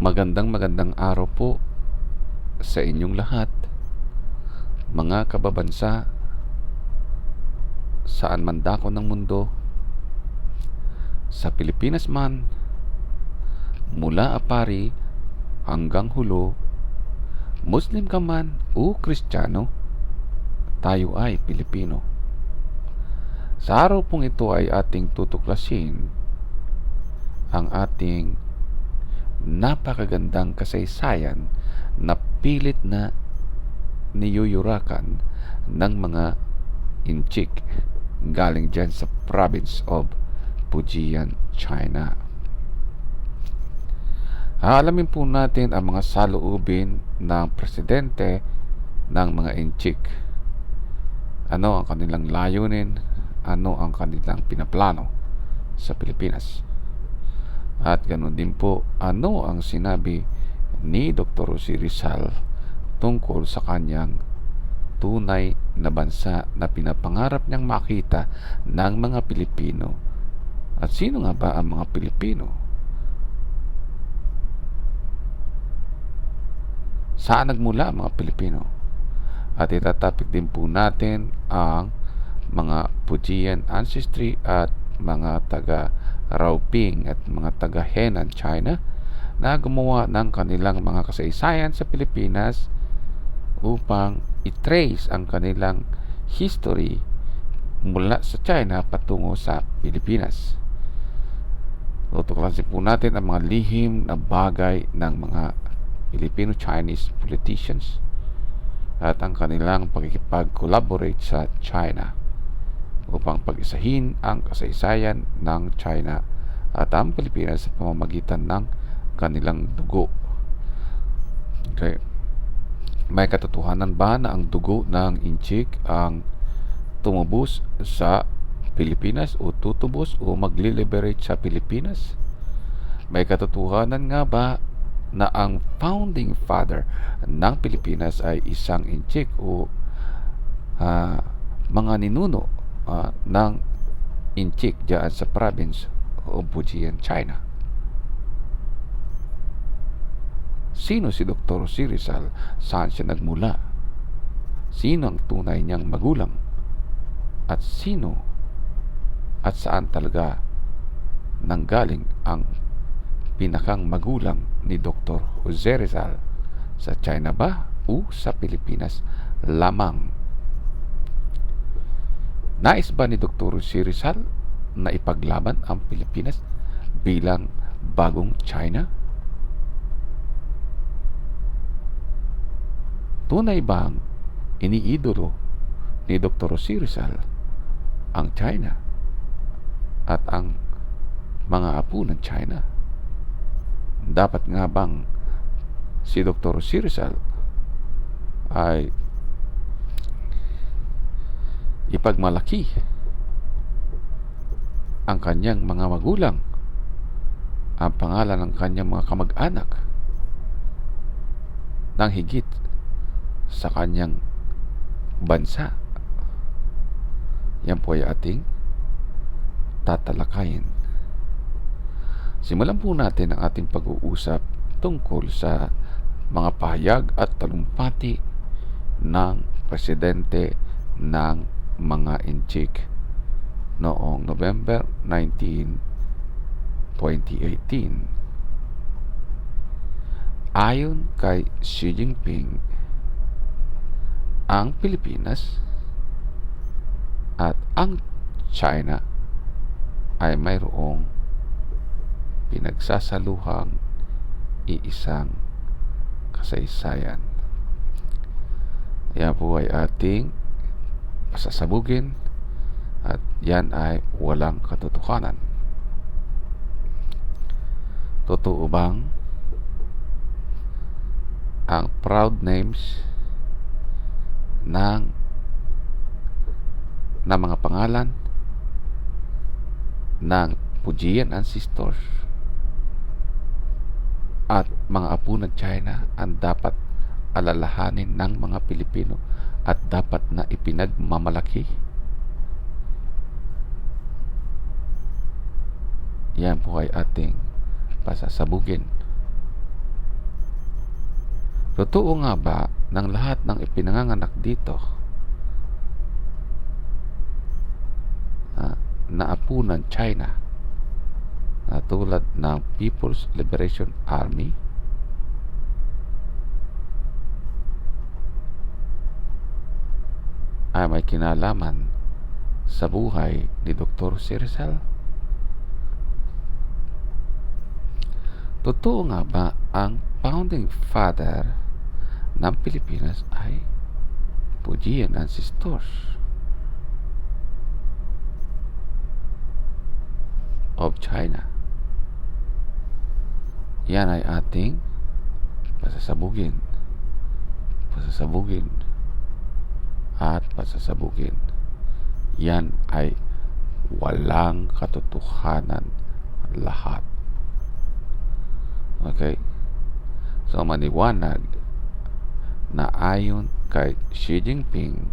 Magandang araw po sa inyong lahat, mga kababansa, saan man dako ng mundo, sa Pilipinas man, mula Apari hanggang Hulo, Muslim ka man o Kristiyano, tayo ay Pilipino. Sa araw pong ito ay ating tutuklasin ang ating napakagandang kasaysayan na pilit na niyuyurakan ng mga Inchik galing dyan sa province of Fujian, China. Alamin po natin ang mga saloobin ng presidente ng mga Inchik. Ano ang kanilang layunin? Ano ang kanilang pinaplano sa Pilipinas? At ganoon din po, ano ang sinabi ni Dr. Jose Rizal tungkol sa kanyang tunay na bansa na pinapangarap niyang makita ng mga Pilipino. At sino nga ba ang mga Pilipino? Saan nagmula ang mga Pilipino? At itatapik din po natin ang mga Fujian ancestry at mga taga Raoping at mga taga Henan, China, na gumawa ng kanilang mga kasaysayan sa Pilipinas upang i-trace ang kanilang history mula sa China patungo sa Pilipinas. Tutuklasin po natin ang mga lihim na bagay ng mga Filipino-Chinese politicians at ang kanilang pakikipag-collaborate sa China upang pag-isahin ang kasaysayan ng China at ang Pilipinas sa pamamagitan ng kanilang dugo. Okay. May katotohanan ba na ang dugo ng Inchik ang tumubos sa Pilipinas o tutubos o magli-liberate sa Pilipinas? May katotohanan nga ba na ang founding father ng Pilipinas ay isang Inchik o mga ninuno ng Inchik diyan sa province of Fujian, China? Sino si Dr. Jose Rizal? Saan siya nagmula? Sino ang tunay niyang magulang? At sino at saan talaga nanggaling ang pinakang magulang ni Dr. Jose Rizal? Sa China ba o sa Pilipinas lamang? Nais ba ni Dr. Jose Rizal na ipaglaban ang Pilipinas bilang bagong China? Tunay bang iniidolo ni Dr. Jose Rizal ang China at ang mga apo ng China? Dapat nga bang si Dr. Jose Rizal ay ipagmalaki ang kanyang mga magulang, ang pangalan ng kanyang mga kamag-anak ng higit sa kanyang bansa? Yan po ay ating tatalakayin. Simulan po natin ang ating pag-uusap tungkol sa mga pahayag at talumpati ng presidente ng mga Inchik noong November 19, 2018. Ayon kay Xi Jinping, ang Pilipinas at ang China ay mayroong pinagsasaluhang iisang kasaysayan. Yan po ay ating pasasabugin at yan ay walang katotohanan. Totoo bang ang proud names ng mga pangalan ng Fujian ancestors at mga apo ng China ang dapat alalahanin ng mga Pilipino at dapat na ipinagmamalaki? Yan po ay ating pasasabugin. Totoo nga ba ng lahat ng ipinanganganak dito na apo ng China na tulad ng People's Liberation Army ay may kinalaman sa buhay ni Dr. C. Rizal? Totoo nga ba ang founding father ng Pilipinas ay Fujian ancestors of China? Yan ay ating pasasabugin at pasasabugin. Yan ay walang katotohanan lahat. Okay? So maniwanag na ayon kay Xi Jinping,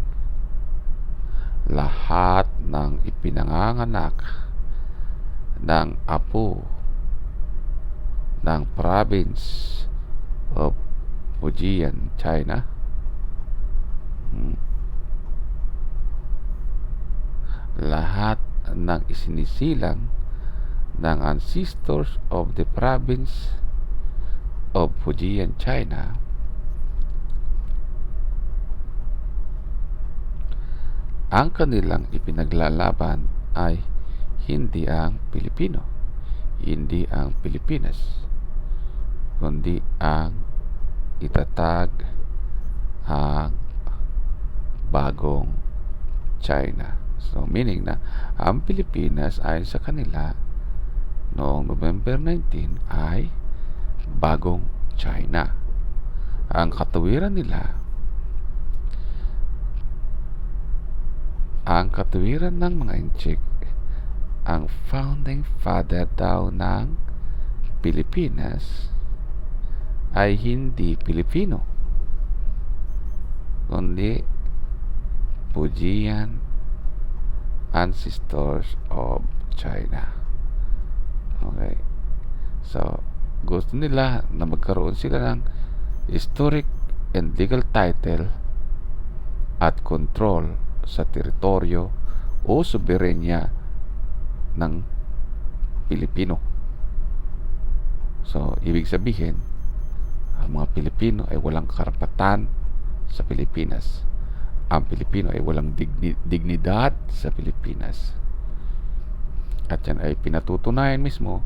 lahat ng ipinanganganak ng apo ng province of Fujian, China, lahat ng isinisilang ng ancestors of the province of Fujian, China, ang kanilang ipinaglalaban ay hindi ang Pilipino, hindi ang Pilipinas, kundi ang itatag ang bagong China. So meaning na ang Pilipinas ayon sa kanila noong November 19 ay bagong China. Ang katuwiran nila, ang katuwiran ng mga Inchik, ang founding father daw ng Pilipinas ay hindi Pilipino, kundi Fujian ancestors of China. Okay. So, gusto nila na magkaroon sila ng historic and legal title at control sa teritoryo o soberenya ng Pilipino. So, ibig sabihin, ang mga Pilipino ay walang karapatan sa Pilipinas. Ang Pilipino ay walang dignidad sa Pilipinas. At yan ay pinatutunayan mismo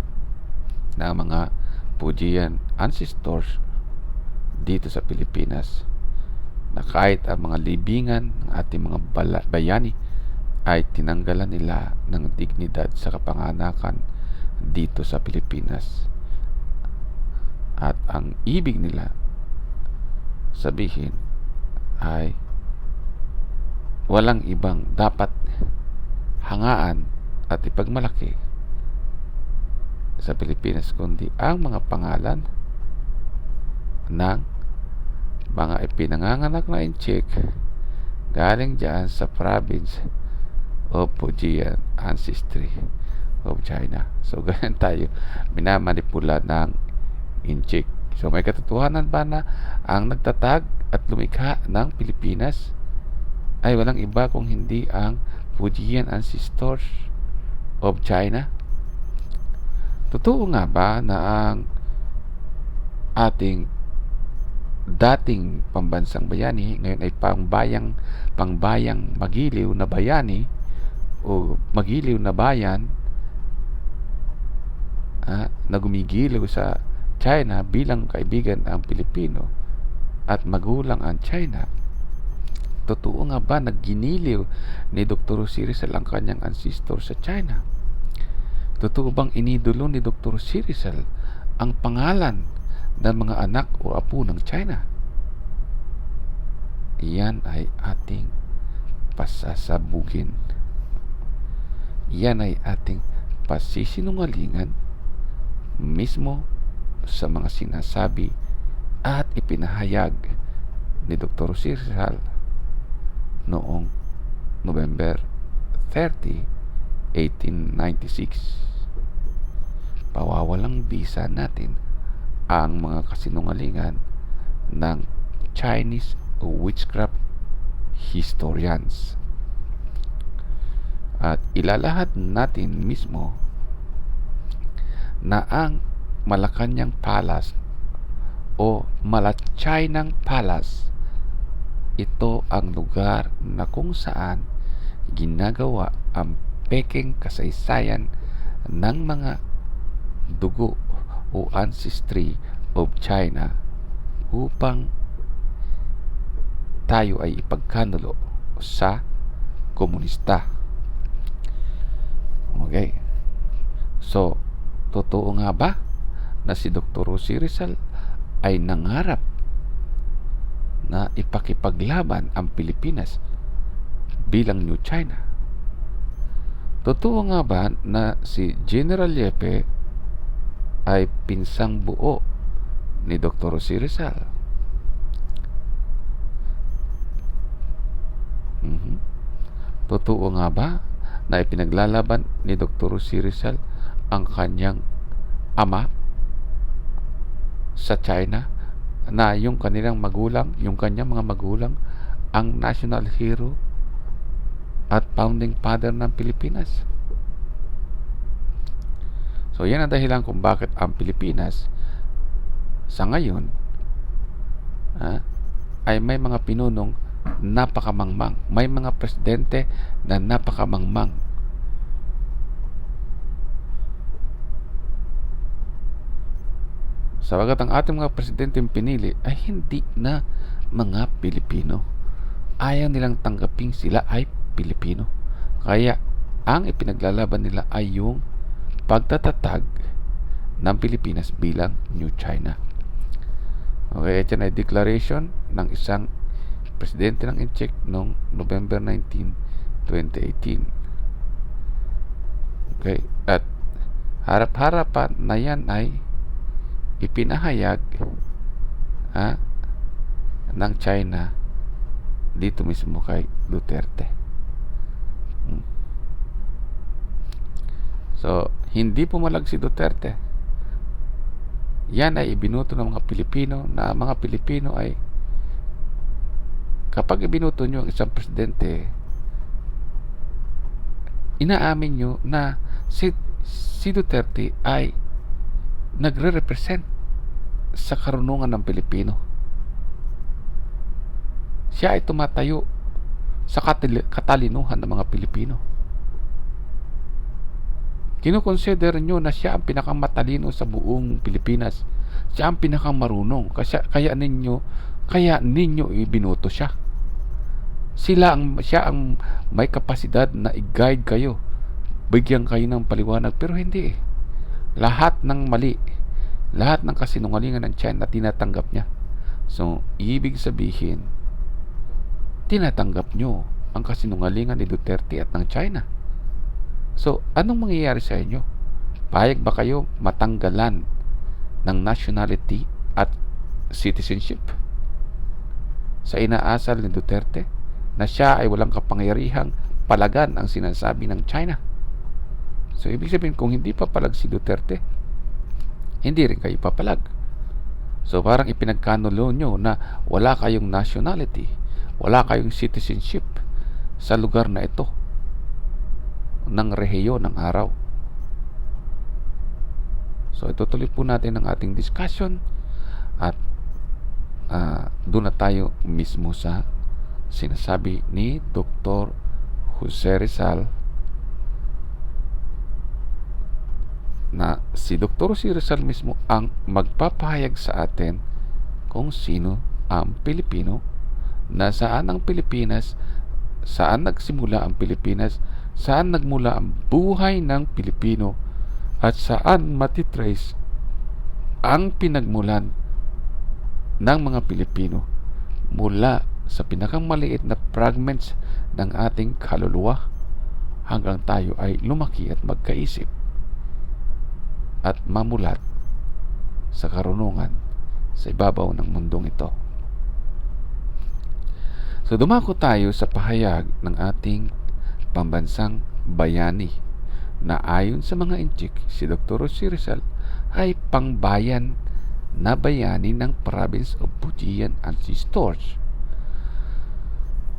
ng mga Fujian ancestors dito sa Pilipinas, na kahit ang mga libingan ng ating mga bayani ay tinanggalan nila ng dignidad sa kapanganakan dito sa Pilipinas. At ang ibig nila sabihin ay walang ibang dapat hangaan at ipagmalaki sa Pilipinas kundi ang mga pangalan ng mga ipinanganganak na Inchik galing dyan sa province of Fujian ancestry of China. So ganyan tayo minamanipula ng Inchik. So may katotohanan ba na ang nagtatag at lumikha ng Pilipinas ay walang iba kung hindi ang Fujian ancestors of China? Totoo nga ba na ang ating dating pambansang bayani ngayon ay pangbayang magiliw na bayani o magiliw na bayan na gumigiliw sa China bilang kaibigan ang Pilipino at magulang ang China? Totoo nga ba nagginiliw ni Dr. C. Rizal ang kanyang ancestor sa China? Totoo bang inidolo ni Dr. C. Rizal ang pangalan ng mga anak o apo ng China? Iyan ay ating pasasabugin. Iyan ay ating pasisinungalingan mismo sa mga sinasabi at ipinahayag ni Dr. C. Rizal noong November 30, 1896. Pawawalang bisa natin ang mga kasinungalingan ng Chinese witchcraft historians. At ilalahad natin mismo na ang Malacanang Palace o Malachinang Palace, ito ang lugar na kung saan ginagawa ang peking kasaysayan ng mga dugo o ancestry of China upang tayo ay ipagkanulo sa komunista. Okay. So, totoo nga ba na si Dr. Rosie Rizal ay nangarap na ipakipaglaban ang Pilipinas bilang New China? Totoo nga ba na si General Yepe ay pinsang buo ni Dr. Rosie Rizal? Totoo nga ba na ipinaglalaban ni Dr. Rosie Rizal ang kanyang ama sa China, na yung kanilang magulang, yung kanyang mga magulang, ang national hero at founding father ng Pilipinas? So yan ang dahilan kung bakit ang Pilipinas sa ngayon ay may mga pinunong napakamangmang, may mga presidente na napakamangmang. Sabagat ang ating mga presidenteng pinili ay hindi na mga Pilipino. Ayaw nilang tanggaping sila ay Pilipino. Kaya ang ipinaglalaban nila ay yung pagtatatag ng Pilipinas bilang New China. Okay, ito na declaration ng isang presidente ng Incheck noong November 19, 2018. Okay, at harap-harapan na yan ay ipinahayag ng China dito mismo kay Duterte. So, hindi pumalag si Duterte. Yan ay ibinuto ng mga Pilipino, na mga Pilipino ay kapag ibinuto nyo ang isang presidente, inaamin nyo na si Duterte ay nagre-represent sa karunungan ng Pilipino. Siya ay tumatayo sa katalinuhan ng mga Pilipino. Kinoconsider nyo na siya ang pinakamatalino sa buong Pilipinas. Siya ang pinakamarunong. Kaya ninyo ibinuto siya. Siya ang may kapasidad na i-guide kayo, bigyan kayo ng paliwanag. Pero hindi. Lahat ng mali, lahat ng kasinungalingan ng China tinatanggap niya. So, ibig sabihin, tinatanggap nyo ang kasinungalingan ni Duterte at ng China. So, anong mangyayari sa inyo? Payag ba kayo matanggalan ng nationality at citizenship sa inaasal ni Duterte, na siya ay walang kapangyarihang palagan ang sinasabi ng China? So, ibig sabihin, kung hindi papalag si Duterte, hindi rin kayo papalag. So, parang ipinagkanulo nyo na wala kayong nationality, wala kayong citizenship sa lugar na ito ng rehiyon ng araw. So, itutuloy po natin ang ating discussion at doon na tayo mismo sa sinasabi ni Dr. Jose Rizal, na si Dr. Rosie Rizal mismo ang magpapahayag sa atin kung sino ang Pilipino, na saan ang Pilipinas, saan nagsimula ang Pilipinas, saan nagmula ang buhay ng Pilipino, at saan matitrace ang pinagmulan ng mga Pilipino mula sa pinakamaliit na fragments ng ating kaluluwa hanggang tayo ay lumaki at magkaisip at mamulat sa karunungan sa ibabaw ng mundong ito. So, dumako tayo sa pahayag ng ating pambansang bayani, na ayon sa mga Incheck, si Dr. Rosie Rizal ay pangbayan na bayani ng province of Fujian ancestors.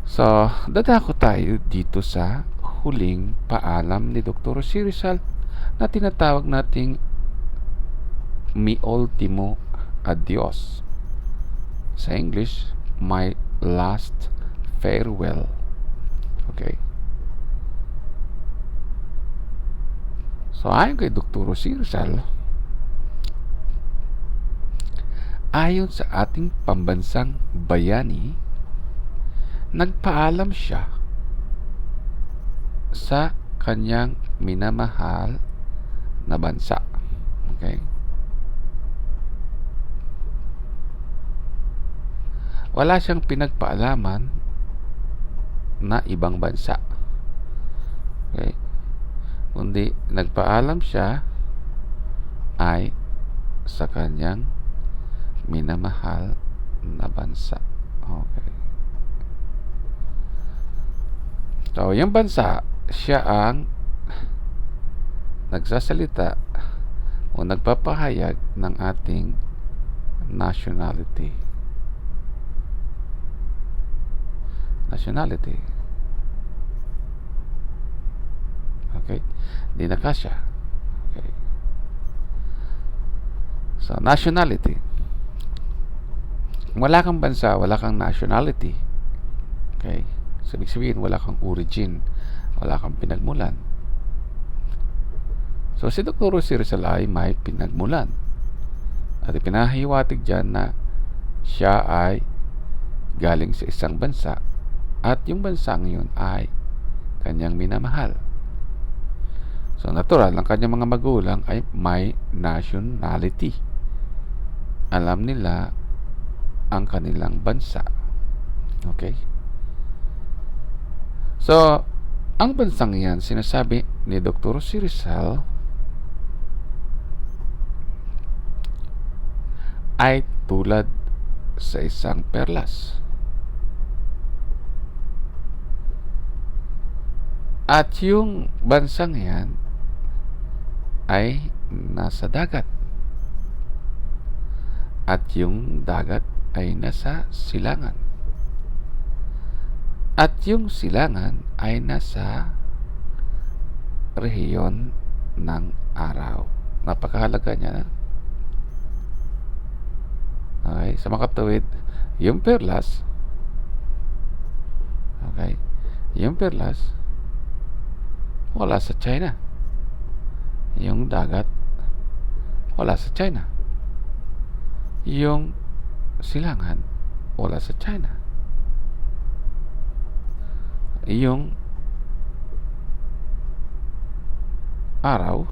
So, dadako tayo dito sa huling paalam ni Dr. C. Rizal na tinatawag nating Mi Ultimo Adios. Sa English, My Last Farewell. Okay? So, ayon kay Dr. C. Rizal, ayon sa ating pambansang bayani, nagpaalam siya sa kanyang minamahal na bansa. Okay? Wala siyang pinagpaalaman na ibang bansa. Okay? Kundi nagpaalam siya ay sa kanyang minamahal na bansa. Okay. So, yung bansa, siya ang nagsasalita o nagpapahayag ng ating nationality. Nationality. Okay? Di na kasya. Okay. So, nationality. Wala kang bansa, wala kang nationality. Okay? So, ibig sabihin, wala kang origin, wala kang pinagmulan. So, si Dr. C. Rizal ay may pinagmulan. At ipinahiwatig dyan na siya ay galing sa isang bansa at yung bansang yun ay kanyang minamahal. So, natural, ang kanyang mga magulang ay may nationality. Alam nila ang kanilang bansa. Okay? So, ang bansang yan, sinasabi ni Dr. C. Rizal, ay tulad sa isang perlas. At yung bansang yan ay nasa dagat. At yung dagat ay nasa silangan. At yung silangan ay nasa rehiyon ng araw. Napakahalaga niya na. Okay, sa makatuwid, yung perlas, okay, yung perlas, wala sa China. Yung dagat, wala sa China. Yung silangan, wala sa China. Yung araw,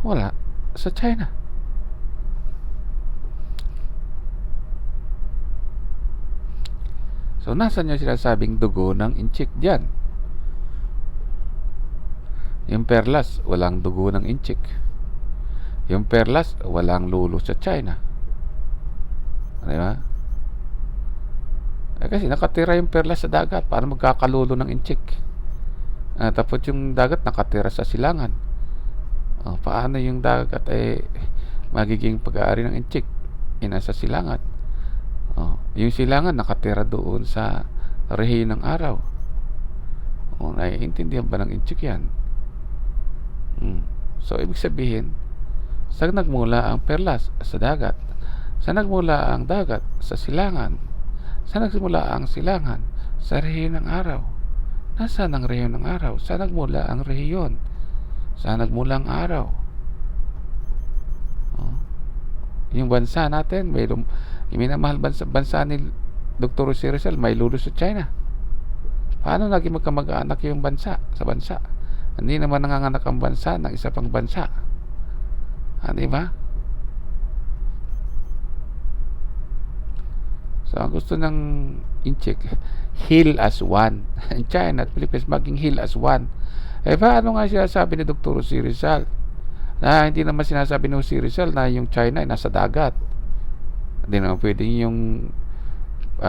wala sa China. So, nasan yung sinasabing dugo ng inchik dyan? Yung perlas, walang dugo ng inchik. Yung perlas, walang lulo sa China. Di ba? Kasi nakatira yung perlas sa dagat para magkakalulo ng inchik. Tapos yung dagat nakatira sa silangan. Paano yung dagat ay magiging pag-aari ng inchik? Nasa silangan. Yung silangan nakatira doon sa rehiyon ng araw. Naiintindihan ba ng inchik yan? So, ibig sabihin, saan nagmula ang perlas? Sa dagat. Saan nagmula ang dagat? Sa silangan. Saan nagmula ang silangan? Sa rehiyon ng araw. Nasaan ang rehiyon ng araw? Saan nagmula ang rehiyon? Saan nagmula ang araw? Yung bansa natin, yung minamahal bansa ni Dr. C. Rizal, may lulo sa China. Paano naging magkamag-anak yung bansa sa bansa? Hindi naman nanganganak ang bansa ng isa pang bansa. Di ba? So, ang gusto ng inchik, heal as one. In China at Philippines, maging heal as one. Paano nga siya sabi ni Dr. C. Rizal? Na hindi naman sinasabi ni C. Rizal na yung China ay nasa dagat. Hindi naman pwedeng yung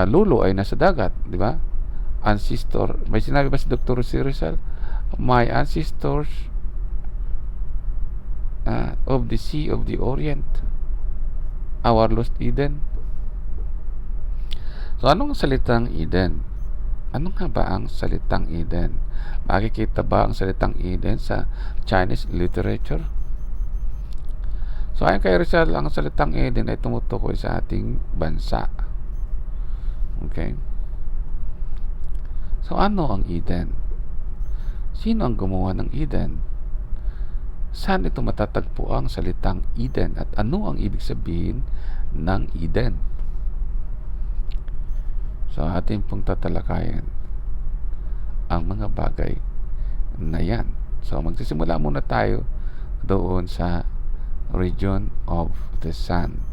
lulo ay nasa dagat. Di ba? Ancestor. May sinabi ba si Dr. C. Rizal? My ancestors of the Sea of the Orient. Our lost Eden. So, anong salitang Eden? Ano nga ba ang salitang Eden? Makikita ba ang salitang Eden sa Chinese literature? So, ayon kay Rizal, ang salitang Eden ay tumutukoy sa ating bansa. Okay? So, ano ang Eden? Sino ang gumawa ng Eden? Saan ito matatagpo ang salitang Eden? At ano ang ibig sabihin ng Eden? So, ating pong tatalakayin ang mga bagay na yan. So, magsisimula muna tayo doon sa region of the sun.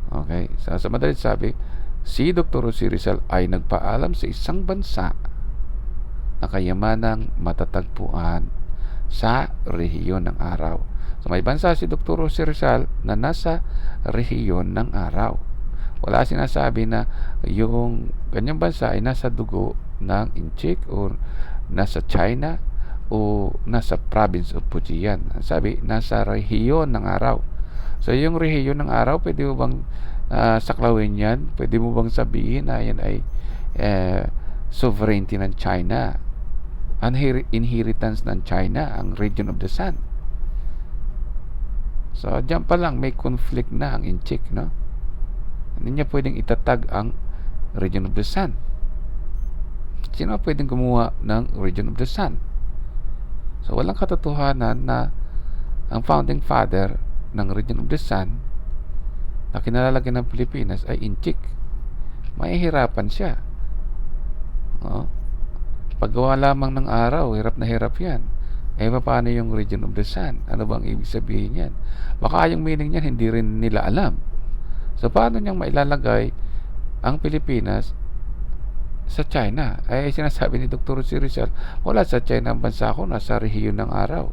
Okay? So, sa madalit sabi, si Dr. Jose Rizal ay nagpaalam sa isang bansa na kayamanang matatagpuan sa rehiyon ng araw. So, may bansa si Dr. Jose Rizal na nasa rehiyon ng araw. Wala sinasabi na yung ganyang bansa ay nasa dugo ng Inchik o nasa China o nasa province of Fujian. Sabi, nasa rehiyon ng araw. So, yung rehiyon ng araw, pwede mo bang saklawin yan? Pwede mo bang sabihin na yan ay sovereignty ng China? Inheritance ng China, ang region of the sun. So, dyan pa lang may conflict na ang Inchik, no? Hindi niya pwedeng itatag ang region of the sun. Sino pwedeng gumawa ng region of the sun? So, walang katotohanan na ang founding father ng region of the sun na kinalalagyan ng Pilipinas ay Inchik. Mahihirapan siya. Paggawa lamang ng araw, hirap na hirap yan. Paano yung region of the sun? Ano bang ibig sabihin yan? Baka yung meaning niyan hindi rin nila alam. So, paano niyang mailalagay ang Pilipinas sa China? Sinasabi ni Dr. Jose Rizal, wala sa China ang bansa ko, nasa rehiyon ng araw.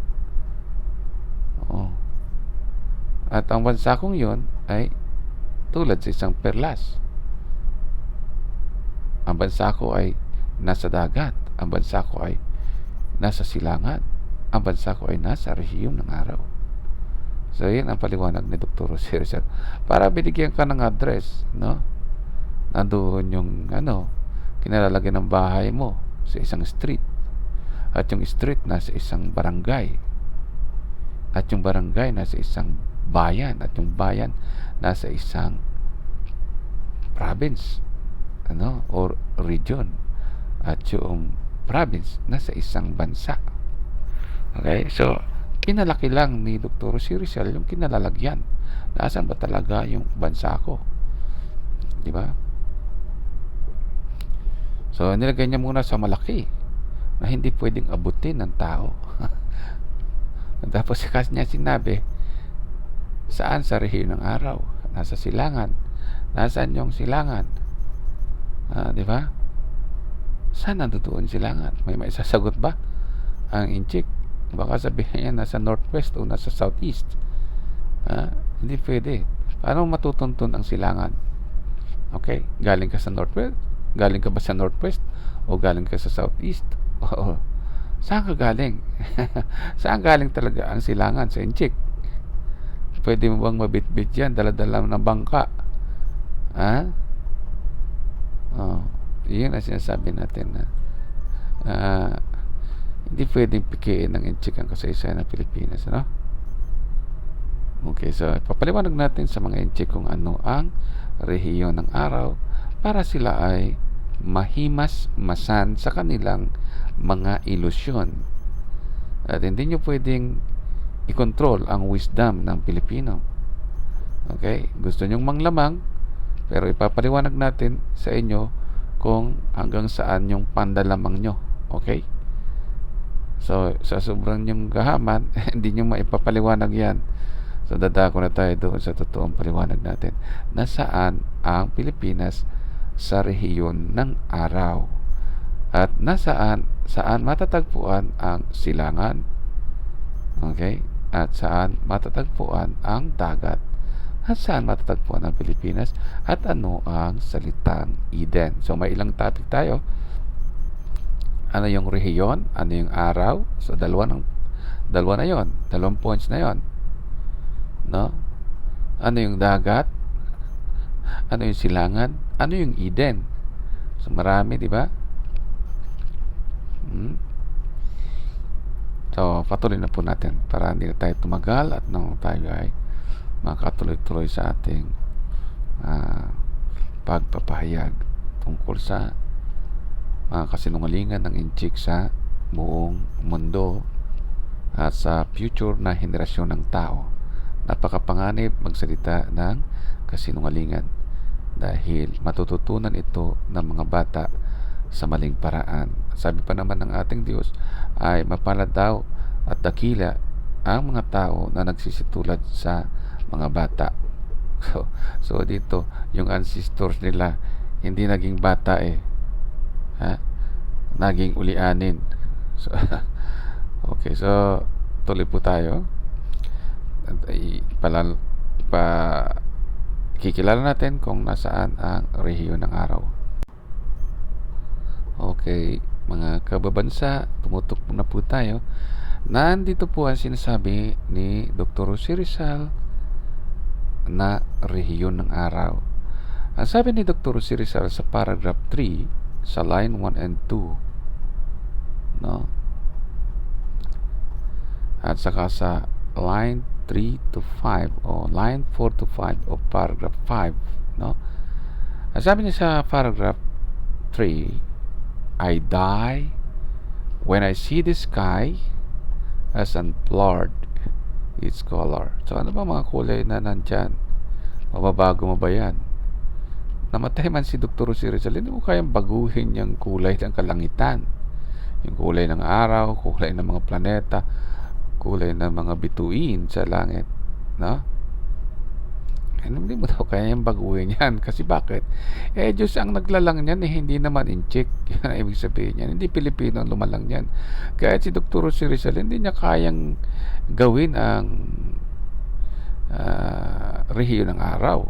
At ang bansa kong yun ay tulad sa isang perlas. Ang bansa ko ay nasa dagat. Ang bansa ko ay nasa silangan. Ang bansa ko ay nasa rehiyon ng araw. So, yan ang paliwanag ni Dr. Jose Rizal. Para binigyan ka ng address, no? Nandoon yung, kinalalagyan ng bahay mo sa isang street. At yung street nasa isang barangay. At yung barangay nasa isang bayan. At yung bayan nasa isang province, or region. At yung province nasa isang bansa. Okay? So, pinalaki lang ni Dr. Jose Rizal yung kinalalagyan. Nasaan ba talaga yung bansa ko? Di ba? So, nilagay niya muna sa malaki na hindi pwedeng abutin ng tao. Tapos kasi niya sinabi, saan sa rehiyon ng araw? Nasa silangan. Nasaan yung silangan? Di ba? Saan nandoon silangan? May maisasagot ba ang Inchik? Baka sabihin niya nasa northwest o nasa southeast. Hindi pwede. Paano matutuntun ang silangan? Okay? Galing ka sa northwest? Galing ka ba sa northwest? O galing ka sa southeast? Oo. Saan ka galing? Saan galing talaga ang silangan? Sa Inchik. Pwede mo bang mabitbit yan? Dala-dala ng bangka. Yun ang sinasabi natin na hindi pwedeng pikiin ng Inchik ang kasaysayan ng Pilipinas, no? Okay, so papaliwanag natin sa mga Inchik kung ano ang rehiyon ng araw para sila ay mahimas-masan sa kanilang mga ilusyon. At hindi nyo pwedeng i-control ang wisdom ng Pilipino. Okay? Gusto nyong manglamang, pero ipapaliwanag natin sa inyo kung hanggang saan yung pandalamang nyo. Okay? So, sa sobrang yung gahaman, hindi nyo maipapaliwanag yan. So, dadako na tayo doon sa totoong paliwanag natin. Nasaan ang Pilipinas sa rehiyon ng araw? At saan matatagpuan ang silangan? Okay? At saan matatagpuan ang dagat? At saan matatagpuan ang Pilipinas? At ano ang salitang Eden? So, may ilang topic tayo. Ano yung rehiyon? Ano yung araw? So, dalawa na yon. 2 points na yon. No? Ano yung dagat? Ano yung silangan? Ano yung Eden? So marami, di ba? Hmm? So patuloy na po natin para hindi na tayo tumagal at nang tayo ay makatuloy-tuloy sa ating ah, pagpapahayag tungkol sa mga kasinungalingan ng inchik sa buong mundo at sa future na henerasyon ng tao. Napakapanganib magsalita ng kasinungalingan dahil matututunan ito ng mga bata sa maling paraan. Sabi pa naman ng ating Diyos ay mapalad daw at dakila ang mga tao na nagsisitulad sa mga bata. So dito, yung ancestors nila hindi naging bata ha? Naging ulianin. So, okay, so tuloy po tayo. Pa kikilala natin kung nasaan ang rehiyon ng araw. Okay, mga kababansa, tumutok na po tayo. Nandito po ang sinasabi ni Dr. Jose Rizal na rehiyon ng araw. Ang sabi ni Dr. Jose Rizal sa paragraph 3 sa line 1 and 2, no? At saka sa line 3 to 5 o line 4 to 5 o paragraph 5, no? Ang sabi niya sa paragraph 3, I die when I see the sky as unblurred its color. So ano ba mga kulay na nandyan? Mababago mo ba yan? Namatay man si Dr. Jose Rizal, hindi mo kayang baguhin yung kulay ng kalangitan. Yung kulay ng araw, kulay ng mga planeta, kulay ng mga bituin sa langit, no? Hindi mo daw kaya yung baguhin yan. Kasi bakit? Diyos ang naglalang niyan, hindi naman inchik. Yan ang ibig sabihin yan. Hindi Pilipino ang lumalang niyan. Kaya si Dr. Jose Rizal, hindi niya kayang gawin ang rehiyon ng araw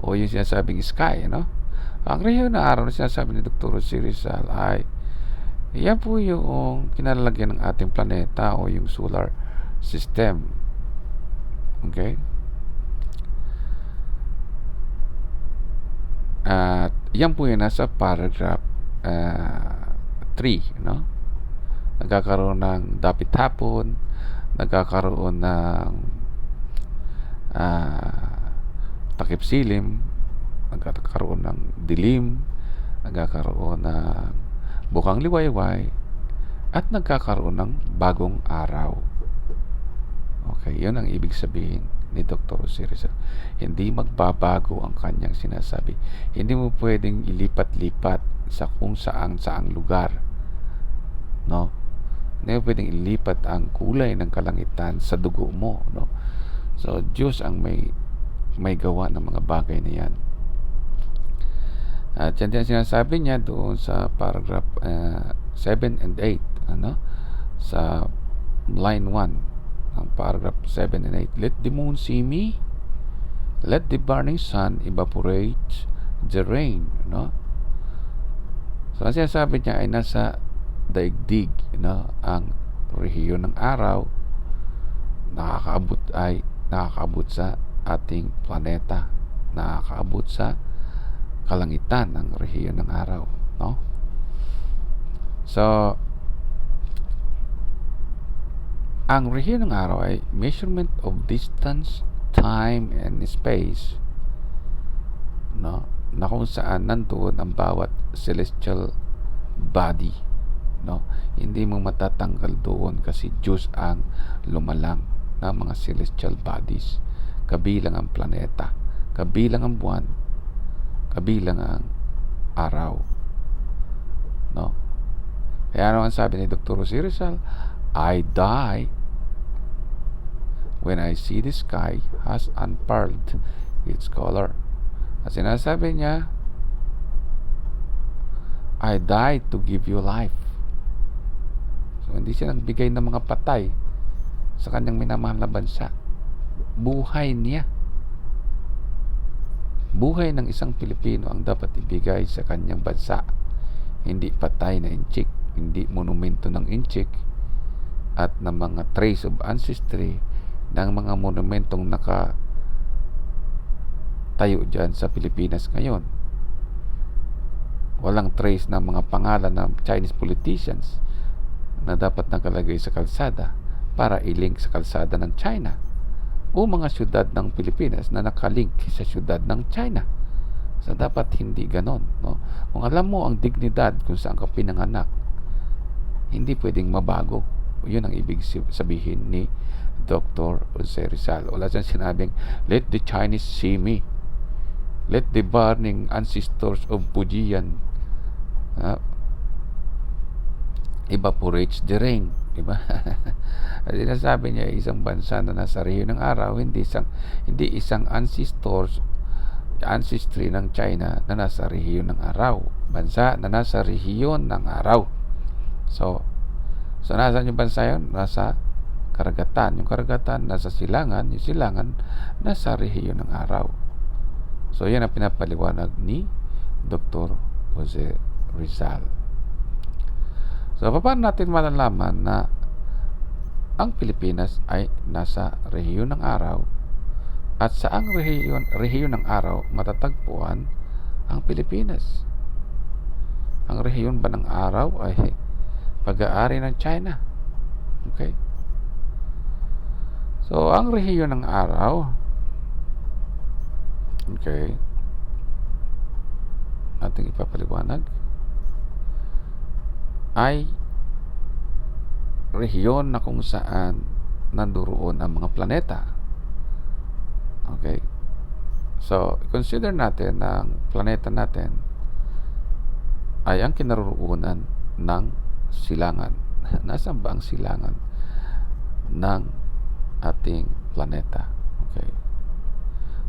o yung sinasabing sky, no? Ang rehiyon ng araw na sinasabi ni Dr. Jose Rizal ay yan po yung kinalalagyan ng ating planeta o yung solar system. Okay? At yan po yung nasa paragraph 3, no? Nagkakaroon ng dapit hapon, nagkakaroon ng takip silim, nagkakaroon ng dilim, nagkakaroon ng bukang liwayway, at nagkakaroon ng bagong araw. Okay, yun ang ibig sabihin ni Dr. Jose Rizal. Hindi magbabago ang kanyang sinasabi. Hindi mo pwedeng ilipat-lipat sa kung saang lugar, no? Hindi mo pwedeng ilipat ang kulay ng kalangitan sa dugo mo, no? So Diyos ang may gawa ng mga bagay na yan. At yan din sinasabi niya doon sa paragraph 7 and 8, ano? Sa line 1 ang paragraph 7 and 8, let the moon see me, let the burning sun evaporate the rain, no? So ang sinasabi niya ay nasa daigdig, no? Ang rehiyon ng araw nakakaabot sa ating planeta, nakakaabot sa kalangitan ng rehiyon ng araw, no? So ang rehiyon ng araw ay measurement of distance, time, and space, no? Na kung saan nandoon ang bawat celestial body, no? Hindi mo matatanggal doon kasi Diyos ang lumalang ng mga celestial bodies, kabilang ang planeta, kabilang ang buwan, kabilang ang araw, no? Kaya ano ang sabi ni Dr. Jose Rizal? I die when I see the sky has unpearled its color. At sinasabi niya, I died to give you life. So hindi siya nagbigay ng mga patay sa kanyang minamahal na bansa. Buhay niya, buhay ng isang Pilipino ang dapat ibigay sa kanyang bansa. Hindi patay na inchik, hindi monumento ng inchik at ng mga trace of ancestry, ng mga monumentong nakatayo dyan sa Pilipinas ngayon. Walang trace ng mga pangalan ng Chinese politicians na dapat nakalagay sa kalsada para i-link sa kalsada ng China o mga syudad ng Pilipinas na nakalink sa syudad ng China. So dapat hindi ganon, no? Kung alam mo ang dignidad kung saan ka pinanganak, hindi pwedeng mabago. Yun ang ibig sabihin ni Dr. Jose Rizal. Wala siyang sinabing, let the Chinese see me, let the burning ancestors of Fujian evaporates the rain, diba? At sinasabi niya, isang bansa na nasa rehiyon ng araw, hindi isang ancestry ng China na nasa rehiyon ng araw. Bansa na nasa rehiyon ng araw. So nasaan yung bansa yun? Nasa karagatan. Yung karagatan nasa silangan. Yung silangan nasa rehiyon ng araw. So yan ang pinapaliwanag ni Dr. Jose Rizal. So paano natin malalaman na ang Pilipinas ay nasa rehiyon ng araw at saang rehiyon ng araw matatagpuan ang Pilipinas? Ang rehiyon ba ng araw ay pag-aari ng China? Okay? So ang rehiyon ng araw, okay, ating ipapaliwanag, ay rehiyon na kung saan nanduroon ang mga planeta. Okay? So, consider natin na ang planeta natin ay ang kinaroroonan ng silangan. Nasaan ba ang silangan ng ating planeta? Okay.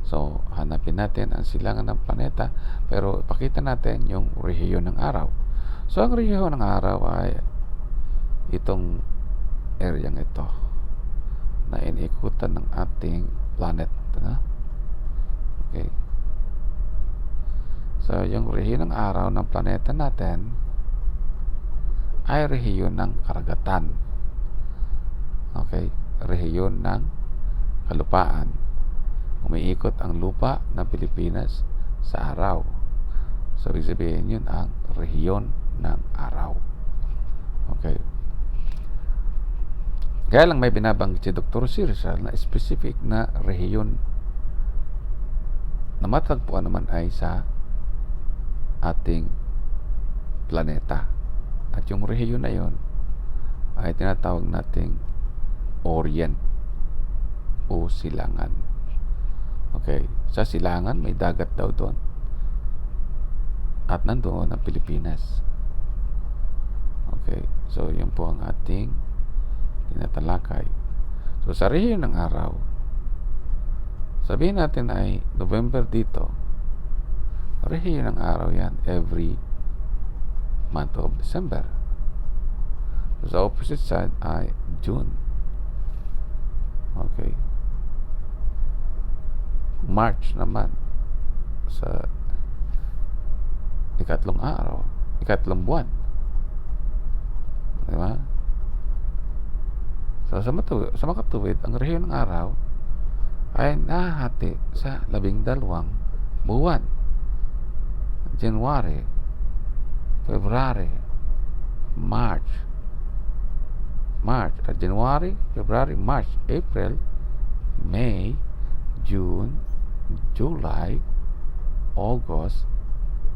So, hanapin natin ang silangan ng planeta, pero ipakita natin yung rehiyon ng araw. So, ang rehiyon ng araw ay itong areang ito na inikutan ng ating planet. Okay. So, yung rehiyon ng araw ng planeta natin ay rehiyon ng karagatan. Okay? Rehiyon ng kalupaan. Umiikot ang lupa ng Pilipinas sa araw. So, ibig sabihin yun ang rehiyon ng araw. Okay. Kaya lang may binabanggit si Dr. Rizal na specific na rehiyon na matagpuan naman ay sa ating planeta. At yung rehiyon na yun ay tinatawag nating Orient o silangan. Okay. Sa silangan may dagat daw doon. At nandoon ang Pilipinas. Okay. So, yun po ang ating tinatalakay. So, sa rehiyon ng araw, sabihin natin ay November dito. Rehiyon ng araw yan every month of December. So, sa opposite side ay June. Okay. March naman sa ikatlong buwan. Diba? So, sa makatuwid, ang rehiyon ng araw ay nahati sa 12 buwan. January, February, March, January, February, March, April, May, June, July, August,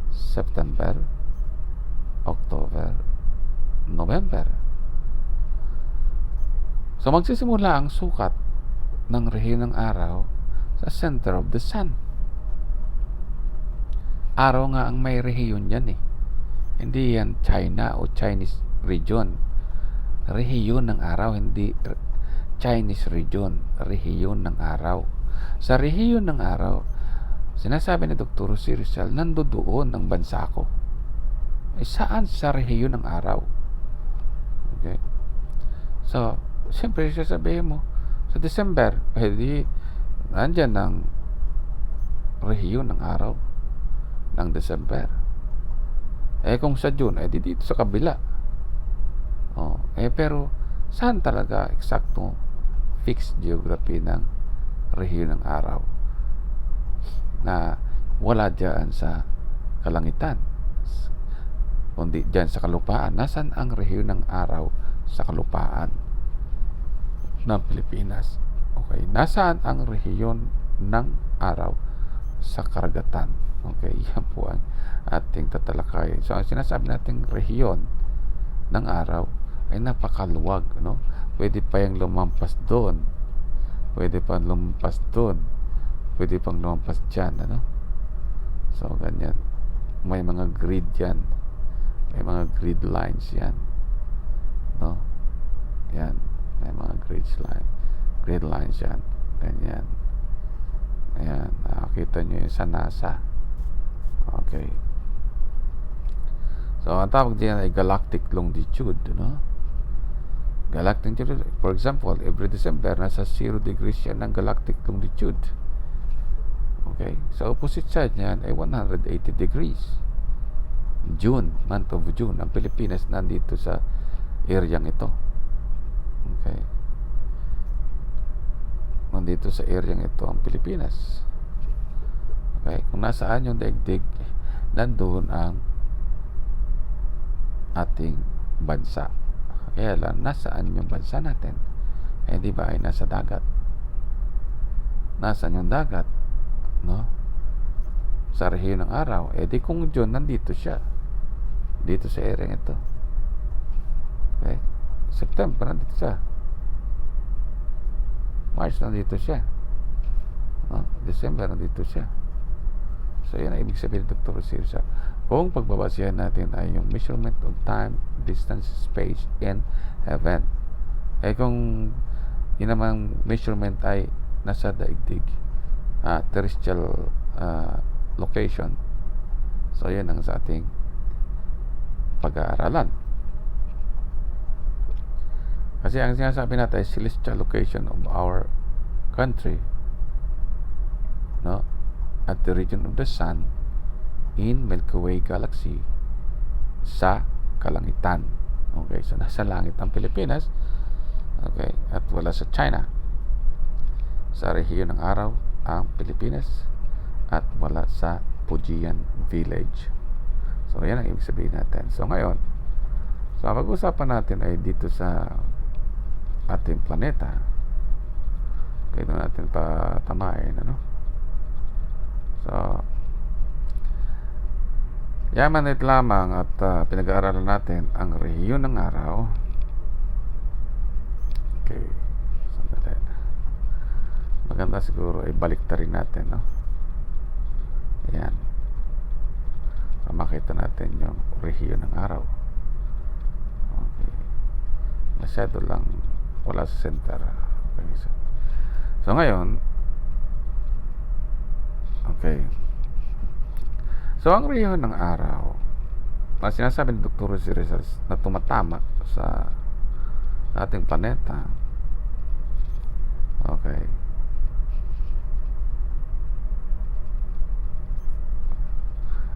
September, October, November. So, magsisimula ang sukat ng rehiyon ng araw sa center of the sun. Araw nga ang may rehiyon yan eh. Hindi yan China o Chinese region. Rehiyon ng araw, hindi Chinese region. Rehiyon ng araw. Sa rehiyon ng araw, sinasabi ni Dr. Rizal, nandoon ang bansa ko. Saan sa rehiyon ng araw? Okay. So, siyempre sasabihin mo, sa December, di nandyan ang rehiyon ng araw ng December. Kung sa June, di dito sa kabila. Pero saan talaga eksakto fixed geography ng rehiyon ng araw? na wala dyan sa kalangitan, kundi dyan sa kalupaan. Nasaan ang rehiyon ng araw sa kalupaan ng Pilipinas? Okay, nasaan ang rehiyon ng araw sa karagatan? Okay, yan po ang ating tatalakayin. So, ang sinasabi nating rehiyon ng araw ay napakaluwag, no? Pwede pa yung lumampas doon, pwede pa lumampas doon, pwede pang lumampas dyan, ano? So, ganyan. May mga grid yan, may mga grid lines yan, no? Yan, may mga grid lines yan, ganyan. Ayan, nakakita nyo yun sa NASA. Okay. So, ang tawag diyan ay galactic longitude, no? Galactic longitude, for example, every December, nasa 0 degrees yan ng galactic longitude. Okay. Sa opposite side niyan ay 180 degrees. June, month of June, ang Pilipinas nandito sa area ito. Okay. Nandito sa area ito ang Pilipinas. Okay. Kung nasaan yung daigdig, nandoon ang ating bansa. Kaya lang, nasaan yung bansa natin? Eh, di ba ay nasa dagat? Nasaan yung dagat? No? Sa rehiyon ng araw. Eh, di kung June, nandito siya. Dito sa area ito. Okay? September, nandito siya. March, nandito siya. No? December, nandito siya. So, yan ang ibig sabihin ng Dr. Sirsa. Kung pagbabasihan natin ay yung measurement of time, distance, space, and event. Eh kung yun namang measurement ay nasa daigdig, terrestrial location. So, yan ang sa ating pag-aaralan. Kasi ang sinasabi natin ay celestial location of our country, no? At the region of the sun in Milky Way galaxy sa kalangitan. Okay, so nasa langit ang Pilipinas. Okay, at wala sa China. Sa rehiyon ng araw ang Pilipinas at wala sa Fujian Village. So yan ang ibig sabihin natin. So ngayon, so pag-usapan natin ay dito sa ating planeta. Kaya natin patamain, ano? So, yaman it lamang at pinag-aaralan natin ang rehiyon ng araw. Okay, sandali. Maganda siguro ay baliktarin natin, no? Ayan. So, makita natin yung rehiyon ng araw. Okay. Masyado lang wala sa center. Okay. So ngayon, okay. So, ang rehiyon ng araw, na sinasabi ni Dr. Rizal na tumatama sa ating planeta, okay,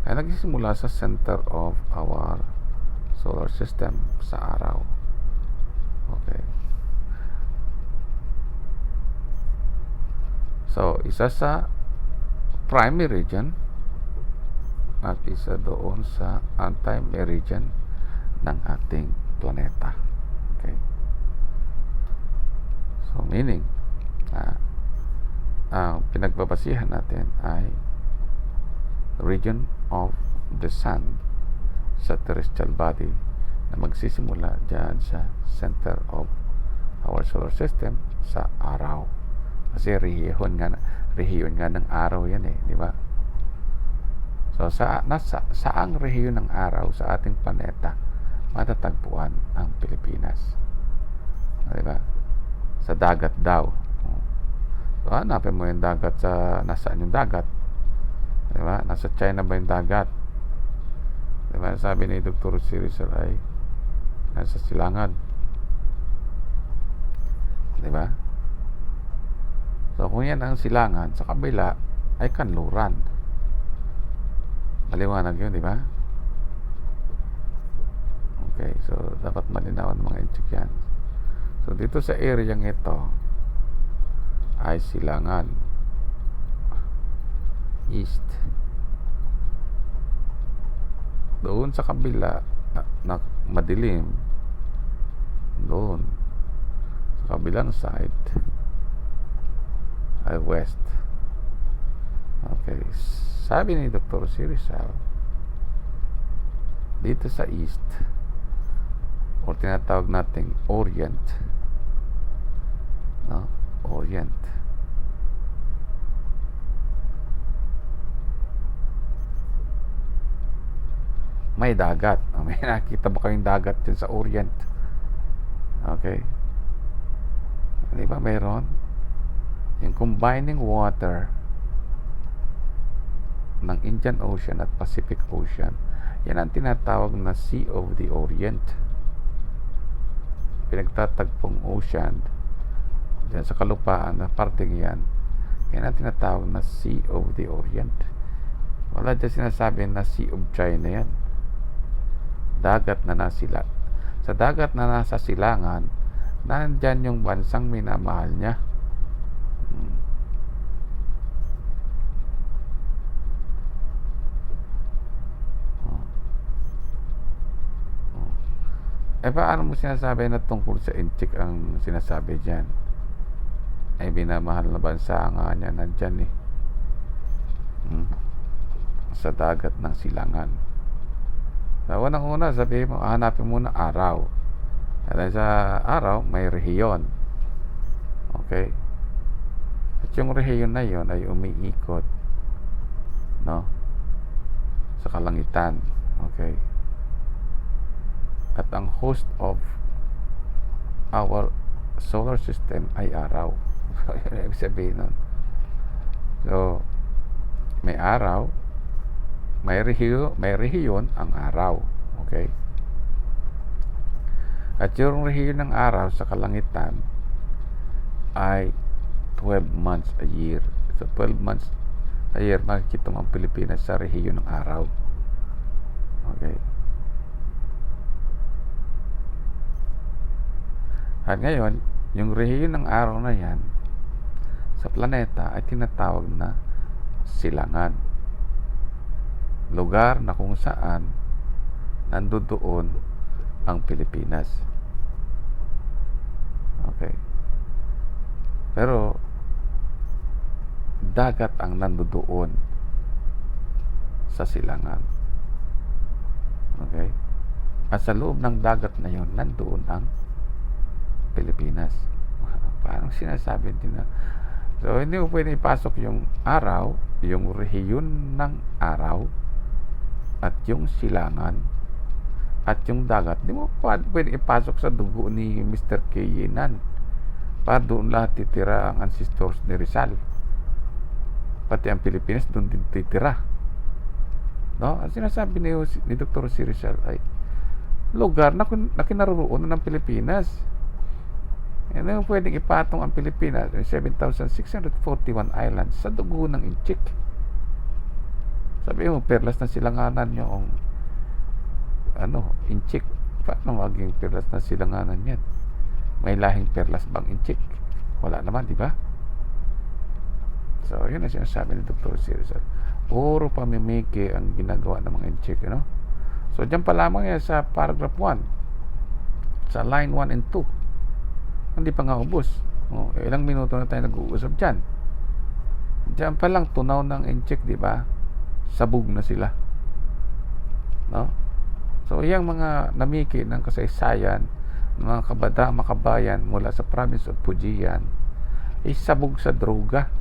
ay nagsisimula sa center of our solar system sa araw. Okay. So, isa sa primary region at isa doon sa anti-meridian ng ating planeta. Okay. So, meaning, ang pinagbabasihan natin ay region of the sun sa terrestrial body na magsisimula dyan sa center of our solar system sa araw. Kasi rehiyon nga ng araw yan eh, di ba? So, saang rehiyon ng araw sa ating planeta matatagpuan ang Pilipinas? Di ba? Sa dagat daw. So, hanapin mo yung dagat nasaan yung dagat? Di ba? Nasa China ba yung dagat? Di ba? Sabi ni Dr. Rizal ay nasa silangan. Di ba? So, kung yan ang silangan, sa kabila ay kanluran. Maliwanag yun, di ba? Okay, so dapat malinawan mga inchik yan. So, dito sa area ito ay silangan. east. Doon sa kabila na madilim, doon sa kabilang side ay west. Okay, sabi ni Dr. Sirisal, dito sa east o tinatawag nating orient, no? Orient, may dagat. May nakita ba kayong dagat dyan sa orient? Okay, di ba mayroon yung combining water ng Indian Ocean at Pacific Ocean? Yan ang tinatawag na Sea of the Orient. Pinagtatagpong ocean dyan sa kalupaan na parteng yan, yan ang tinatawag na Sea of the Orient. Wala dyan sinasabi na Sea of China yan. Dagat na nasila. Sa dagat na nasa silangan, nandyan yung bansang minamahal niya. Paano mo sinasabi na tungkol sa inchik ang sinasabi dyan? Ay binamahal na bansa nga niya nandyan eh. Sa dagat ng silangan. Sa unang-una, sabihin mo, hanapin mo na araw. At sa araw, may rehiyon. Okay? At yung rehiyon na yon ay umiikot, no? Sa kalangitan. Okay? At ang host of our solar system ay araw. Ibig sabihin nun. So, may araw, may rehiyon ang araw. Okay? At yung rehiyon ng araw sa kalangitan ay 12 months a year. So, 12 months a year, makikita mo ang Pilipinas sa rehiyon ng araw. Okay? At ngayon, yung rehiyon ng araw na yan sa planeta ay tinatawag na silangan. Lugar na kung saan nandoon ang Pilipinas. Okay. Pero dagat ang nandoon sa silangan. Okay. At sa loob ng dagat na yon, nandoon ang Pilipinas. Parang sinasabi din na, so hindi mo pwede ipasok yung araw, yung rehiyon ng araw at yung silangan at yung dagat. Hindi mo pwede ipasok sa dugo ni Mr. Kayenan. Para doon lahat titira ang ancestors ni Rizal. Pati ang Pilipinas doon din titira. No? Ang sinasabi ni Dr. Si Rizal ay lugar na kinaroroonan ng Pilipinas. Hindi mo pwedeng ipatong ang Pilipinas, 7,641 islands sa dugo ng inchik. Sabi mo, perlas na silanganan yung inchik. Paano maging perlas na silanganan yan? May lahing perlas bang inchik? Wala naman, di ba? So, yun ang sinasabi ni Dr. Sirizal. Puro pamimiki ang ginagawa ng mga inchik, no? So, dyan pa lamang yan sa paragraph 1, sa line 1 and 2. Hindi pa nga ubos. Ilang minuto na tayo nag-uusap dyan. Diyan pa lang tunaw ng inchik, di ba? Sabog na sila. No? So, yung mga namiki ng kasaysayan, mga makabayan mula sa province of Fujian, ay sabog sa droga.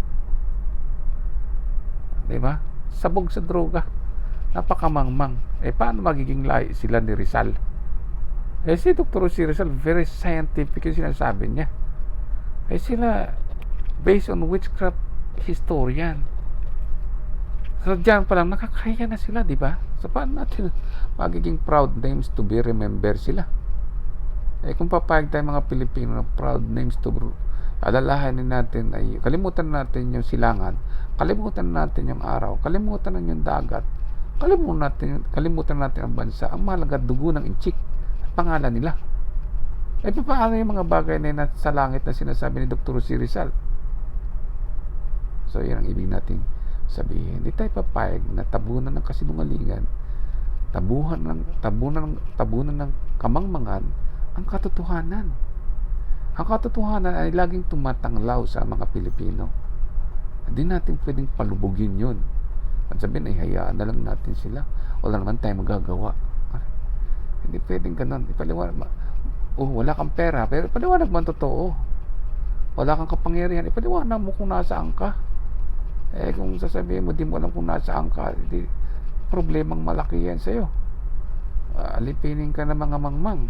Di ba? Sabog sa droga. Napakamangmang. Paano magiging lahi sila ni Rizal? Si Dr. Si Rizal, very scientific yung sinasabi niya. Sila, based on witchcraft historian. So, dyan pa lang, nakakaya na sila, di ba? So, paano natin magiging proud names to be remembered sila? Kung papayag tayo mga Pilipino na proud names to alalahanin natin, ay kalimutan natin yung silangan, kalimutan natin yung araw, kalimutan natin yung dagat, kalimutan natin ang bansa, ang mahalaga dugo ng inchik, pangalan nila. Paano yung mga bagay na sa langit na sinasabi ni Dr. Si Rizal? So, yan ang ibig nating sabihin. Hindi tayo papayag na tabunan ng kasinungalingan, tabunan ng kamangmangan ang katotohanan. Ang katotohanan ay laging tumatanglaw sa mga Pilipino. Hindi natin pwedeng palubugin yun. At sabihin ay hayaan na lang natin sila. Wala naman tayong magagawa. Hindi pwedeng ganun. Ipaliwanag, wala kang pera, pero ipaliwanag man totoo. Wala kang kapangyarihan, ipaliwanag mo kung nasaan ka. Kung sasabihin mo di mo alam kung nasaan ka, di, problemang malaki yan sa'yo. Alipinin ka ng mga mangmang.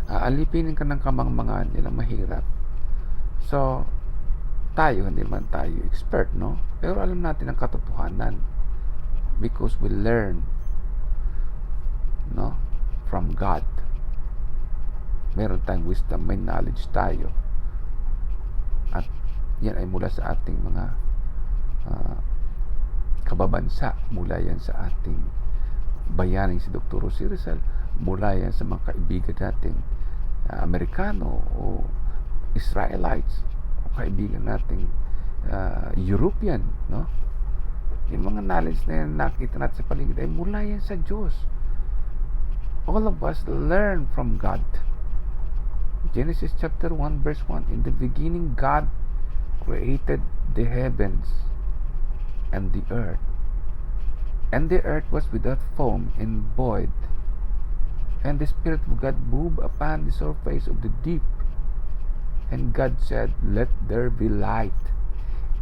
Alipinin ka ng kamangmangan nila, mahirap. So, tayo, hindi man tayo expert, no? Pero alam natin ang katotohanan because we learn, no? From God. Meron tayong wisdom, may knowledge tayo. At yan ay mula sa ating mga kababansa, mula yan sa ating bayaning si Dr. Rosie Rizal, mula yan sa mga kaibigan natin Amerikano o Israelites o kaibigan nating European, no? Yung mga knowledge na yan nakita natin sa paligid ay mula yan sa Diyos. All of us learn from God. Genesis chapter 1 verse 1, in the beginning God created the heavens and the earth. And the earth was without form and void, and the Spirit of God moved upon the surface of the deep. And God said, let there be light.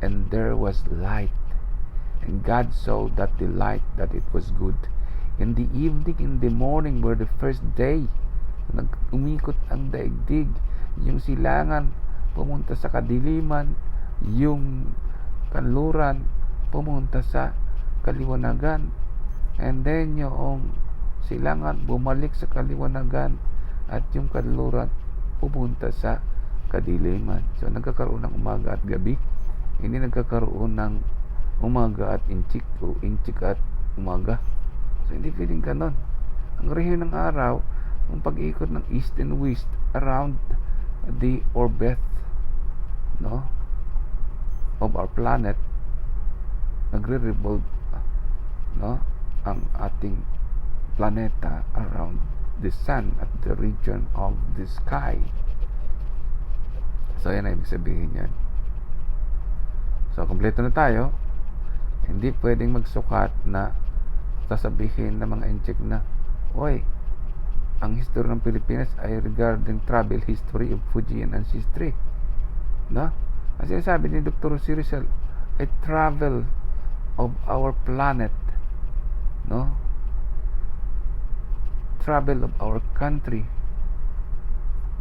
And there was light. And God saw that the light, that it was good. In the evening, in the morning were the first day. Umikot ang daigdig. Yung silangan pumunta sa kadiliman, yung kanluran pumunta sa kaliwanagan, and then yung silangan bumalik sa kaliwanagan, at yung kanluran pumunta sa kadiliman. So nagkakaroon ng umaga at gabi, hindi nagkakaroon ng umaga at inchik o inchik at umaga. So hindi pwedeng ganon. Ang rehiyon ng araw, ang pag-ikot ng east and west around the orbit, no, of our planet, nagre-revolve, no, ang ating planeta around the sun at the region of the sky. So yan ang ibig sabihin yan. So kompleto na tayo. Hindi pwedeng magsukat na sasabihin ng mga incheck na, oy, ang history ng Pilipinas ay regarding travel history of Fujian ancestry, no? Kasi sabi ni Dr. Rosie Rizal, a travel of our planet, no? Travel of our country,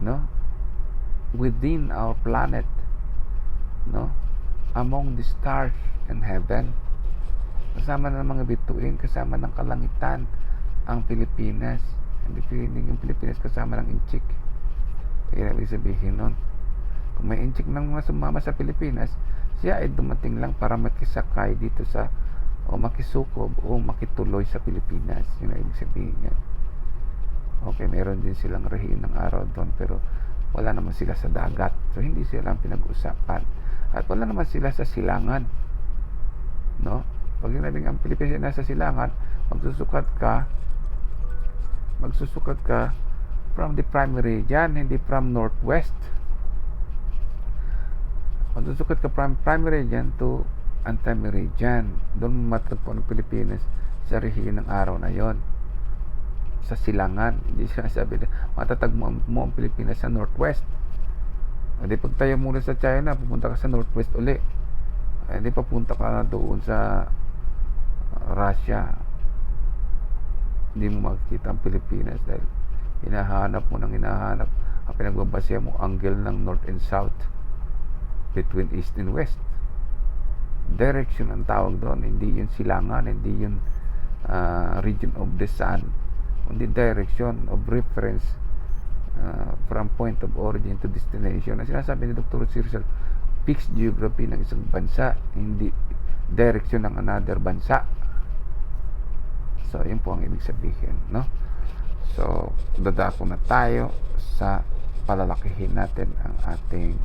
no? Within our planet, no? Among the stars in heaven, kasama ng mga bituin, kasama ng kalangitan ang Pilipinas. Hindi pwedeng yung Pilipinas kasama ng inchik. Kaya ibig sabihin nun, kung may inchik ng mga sumama sa Pilipinas, siya ay dumating lang para makisakay dito sa, o makisukob o makituloy sa Pilipinas. Yun ang ibig sabihin yan. Okay, meron din silang rehiyon ng araw doon, pero wala naman sila sa dagat, so hindi sila ang pinag-usapan. At wala naman sila sa silangan, no? Pag sinabing ang Pilipinas ay nasa silangan, magsusukat ka from the prime meridian, hindi from northwest. Magsusukat ka from prime meridian to anti-meridian. Doon matagpuan ng Pilipinas sa rehiyon ng araw na yon, sa silangan. Hindi siya sabi na matatagpuan mo ang Pilipinas sa northwest. Hindi, pag tayo muna sa China, pupunta ka sa northwest uli. Hindi, papunta ka na doon sa Russia, hindi mo makikita ang Pilipinas dahil hinahanap mo ang pinagbabasya mo angle ng north and south, between east and west. Direction ang tawag doon, hindi yun silangan, hindi yun region of the sun, hindi direction of reference, from point of origin to destination. Ang sinasabi ni Dr. Rosie Rizal, fixed geography ng isang bansa, hindi direction ng another bansa. So, yun po ang ibig sabihin, no? So, dadako na tayo sa palalakihin natin ang ating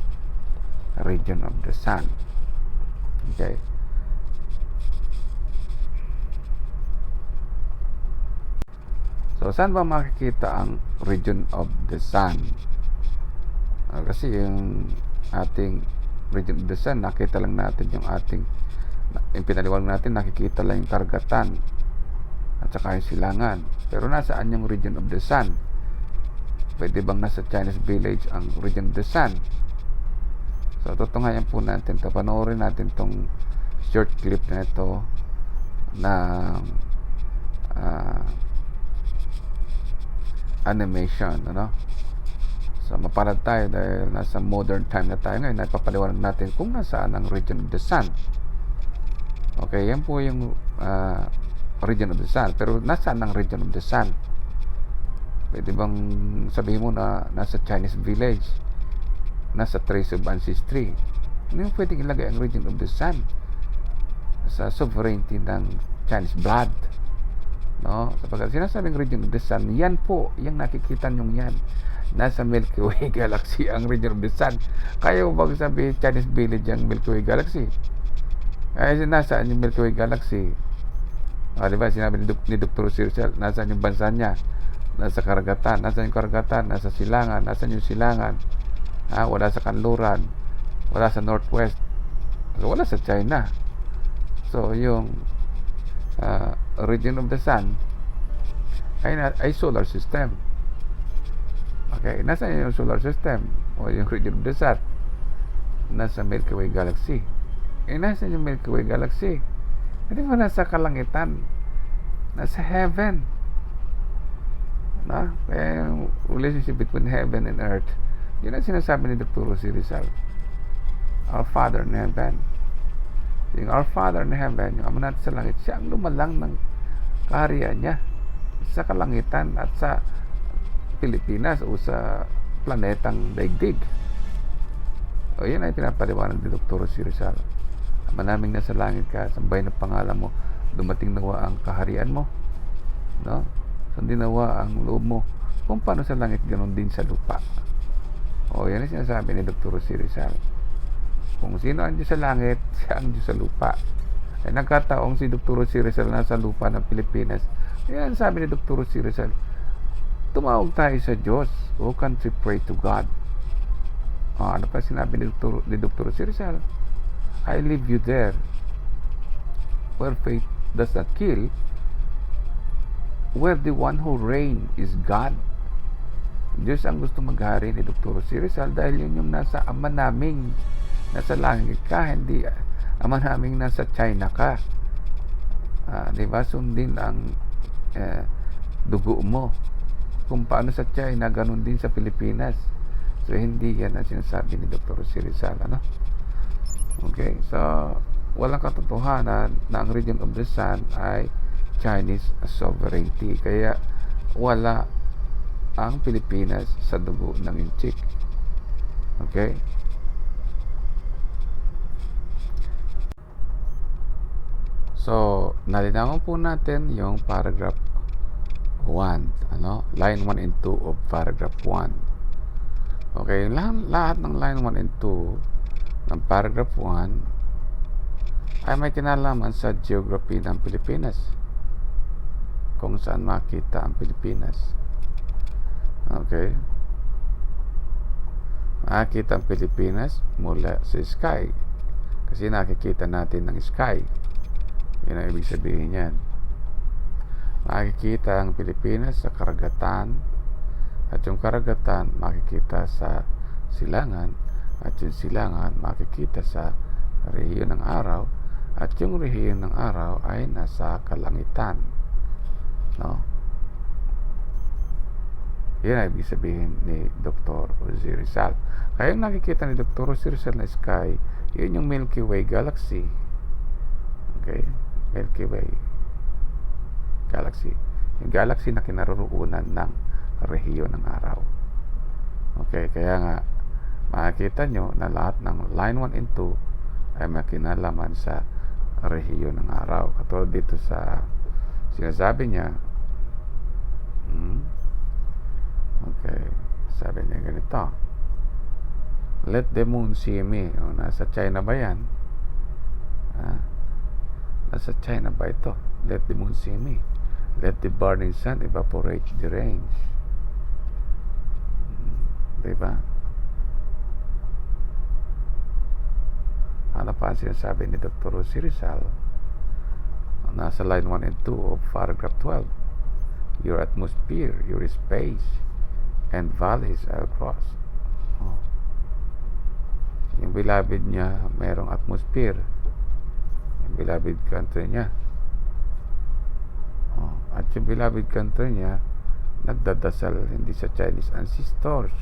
region of the sun. Okay? So, saan ba makikita ang region of the sun? Kasi yung ating region of the sun, nakita lang natin yung pinaliwanag natin, nakikita lang yung karagatan at saka yung silangan. Pero nasaan yung region of the sun? Pwede bang nasa Chinese village ang region of the sun? So, tutunghayan po natin ito. Panoorin natin itong short clip na ito na animation, ano? So, mapalad tayo dahil nasa modern time na tayo ngayon. Napapaliwanag natin kung nasaan ang region of the sun. Okay, yan po yung region of the sun. Pero nasaan ang region of the sun? Pwede bang sabihin mo na nasa Chinese village, nasa trace of ancestry? Ano yung pwedeng ilagay ang region of the sun sa sovereignty ng Chinese blood? No? Sapagkat sinasabing region of the sun, yan po, yung nakikita nyong yan, nasa Milky Way Galaxy ang region of the sun. Kaya bang sabihin Chinese village ang Milky Way Galaxy? Ay, nasaan yung Milky Way Galaxy? Diba, sinabi ni Dr. Sircel, nasaan yung bansa niya? Nasa karagatan. Nasaan yung karagatan? Nasa silangan. Nasaan yung silangan? Wala sa kanluran. Wala sa northwest. So, wala sa China. So, yung region of the sun ay solar system. Okay, nasaan yung solar system? O yung region of the sun? Nasa Milky Way Galaxy. Nasaan yung Milky Way Galaxy? Hindi mo nasa kalangitan. Nasa heaven. Kaya yung relationship between heaven and earth, yun ang sinasabi ni Dr. Rosie Rizal. Our Father in heaven. Yung Our Father in heaven, yung Ama natin sa langit, siya ang lumalang ng kaharian niya sa kalangitan at sa Pilipinas o sa planetang daigdig. O yun ay pinapaliwanag ni Dr. Rosie Rizal. Ama naming nasa langit ka, sambahin ang pangalan mo, dumating nawa ang kaharian mo, no? Sundin nawa ang loob mo, kung paano sa langit, ganoon din sa lupa. O yan ang sinasabi ni Dr. Rosie Rizal. Kung sino ang Diyos sa langit, siya ang Diyos sa lupa. Ay nagkataong si Dr. Rosie Rizal nasa lupa ng Pilipinas. Yan sabi ni Dr. Rosie Rizal, tumawag tayo sa Diyos. O country, pray to God. Ano pa sinabi ni Dr. Rosie Rizal? I leave you there, where faith does not kill, where the one who reign is God. Diyos ang gusto maghari ni Dr. Rosie Rizal dahil yun yung nasa ama naming nasa langit ka, hindi ama naming nasa China ka. Diba? Sundin ang dugo mo. Kung paano sa China, ganun din sa Pilipinas. So, hindi yan ang sinasabi ni Dr. Rosie Rizal. Ano? Okay, so walang katotohanan na ang region of the sun ay Chinese sovereignty. Kaya wala ang Pilipinas sa dugo ng Inchik. Okay? So, nalinawan po natin yung paragraph 1, line 1 and 2 of paragraph 1. Okay, lahat ng line 1 and 2 ng paragraph 1 ay may kinalaman sa geography ng Pilipinas, kung saan makita ang Pilipinas. Okay, makikita ang Pilipinas mula sa sky, kasi nakikita natin ng sky. Yun ang ibig sabihin yan. Makikita ang Pilipinas sa karagatan, at yung karagatan makikita sa silangan, at yung silangan makikita sa rehiyon ng araw, at yung rehiyon ng araw ay nasa kalangitan, no? Yan ang ibig sabihin ni Dr. Rosie Rizal. Kaya yung nakikita ni Dr. Rosie Rizal na sky, yun yung Milky Way Galaxy. Okay, Milky Way Galaxy, yung galaxy na kinaroroonan ng rehiyon ng araw. Okay, kaya nga makikita nyo na lahat ng line 1 and 2 ay makinalaman sa rehiyon ng araw. Katulad dito sa sinasabi niya, okay, sabi niya ganito, let the moon see me. Nasa China ba yan? Nasa China ba ito? Let the moon see me. Let the burning sun evaporate the rains. Diba? Ano pa sinasabi ni Dr. Rosie Rizal? Nasa line 1 and 2 of paragraph 12. Your atmosphere, your space, and valleys are crossed. Oh. Yung beloved niya, mayroong atmosphere. Yung beloved country niya. Oh. At yung beloved country niya, nagdadasal hindi sa Chinese ancestors,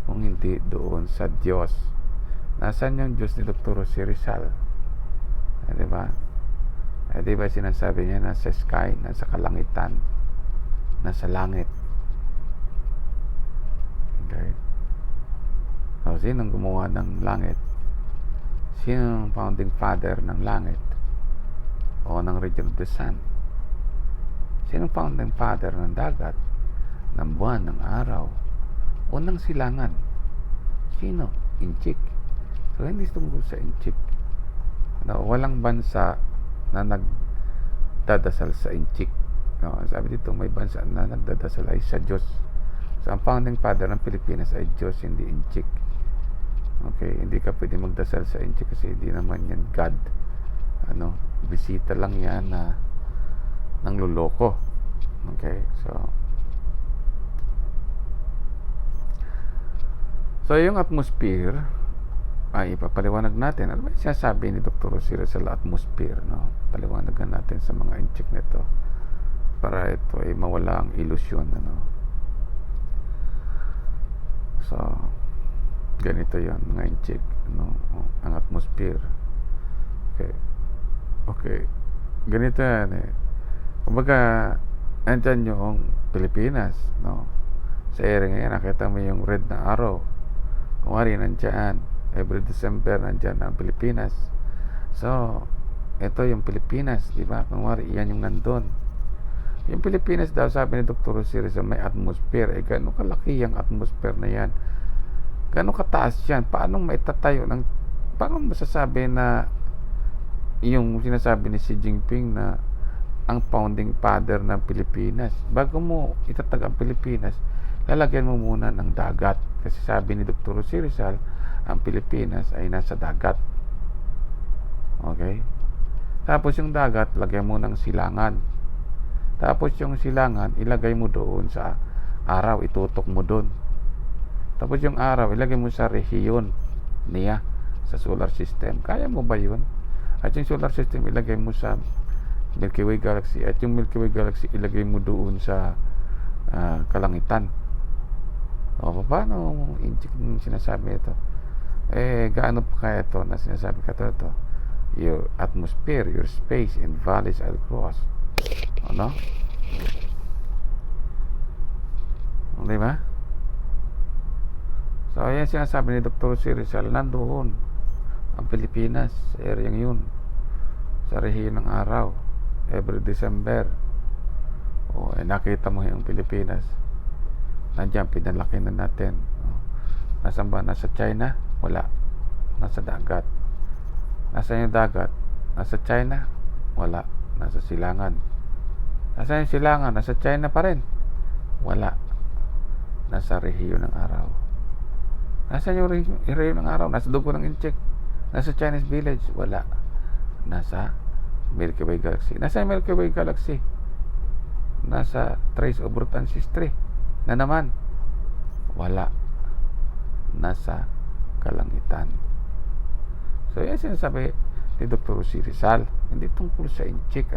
kung hindi doon sa Diyos. Nasaan yung Diyos ni Dr. Rosie Rizal? Diba? Diba sinasabi niya, nasa sky, nasa kalangitan, nasa langit. Okay? So, sinong gumawa ng langit? Sinong founding father ng langit? O ng region of the sun? Sinong founding father ng dagat, ng buwan, ng araw, o ng silangan? Sino? Inchik. So, hindi tungkol sa Inchik. Walang bansa na nagdadasal sa Inchik. No, sabi dito, may bansa na nagdadasal ay sa Diyos. So, ang founding father ng Pilipinas ay Diyos, hindi Inchik. Okay, hindi ka pwede magdasal sa Inchik kasi hindi naman yan God. Bisita lang yan na nangluloko. Okay, so yung atmosphere ay ipapaliwanag natin. Ano ba yung sinasabi ni Dr. Rosie Rizal sa atmosphere? No? Paliwanagan natin sa mga Inchik nito para ito ay mawala ang ilusyon. So, ganito yan, mga Inchik. Ang atmosphere. Okay. Ganito yan eh. Kumbaga, andyan yung Pilipinas. Sa area ngayon, nakita mo yung red na arrow. Kumari, nandyan. Every December, nandyan ang Pilipinas. So, ito yung Pilipinas, di ba? Kumari, yan yung nandun. Yung Pilipinas daw, sabi ni Dr. Rosie Rizal, may atmosphere. Gano'ng kalaki yung atmosphere na yan? Gano'ng kataas yan? Paano masasabi na yung sinasabi ni Xi Jinping na ang founding father ng Pilipinas? Bago mo itatag ang Pilipinas, lalagyan mo muna ng dagat. Kasi sabi ni Dr. Rosie Rizal, ang Pilipinas ay nasa dagat. Okay? Tapos yung dagat, lagyan mo ng silangan. Tapos yung silangan, ilagay mo doon sa araw, itutok mo doon. Tapos yung araw, ilagay mo sa rehiyon niya, sa solar system. Kaya mo ba yun? At yung solar system, ilagay mo sa Milky Way Galaxy. At yung Milky Way Galaxy, ilagay mo doon sa kalangitan. O, paano sinasabi ito? Gaano pa kaya ito na sinasabi ka ito? Your atmosphere, your space, and valleys are crossed. Ano? Di ba? So, ayan sinasabi ni Dr. Rosie Rizal, nandoon ang Pilipinas, sa area yun, sa rehiyon ng araw, every December. Nakita mo yung Pilipinas. Nandiyan, pinalaki na natin. Nasaan ba? Nasa China? Wala. Nasa dagat. Nasaan yung dagat? Nasa China? Wala. Nasa silangan. Nasaan yung silangan? Nasa China pa rin? Wala. Nasa rehiyon ng araw. Nasaan yung rehiyon ng araw? Nasa dugo ng Inchik. Nasa Chinese village? Wala. Nasa Milky Way Galaxy. Nasa Milky Way Galaxy? Nasa Trace of Root Ancestry na naman? Wala. Nasa kalangitan. So, yan sinasabi ni Dr. Rosie Rizal. Hindi tungkol sa Inchik.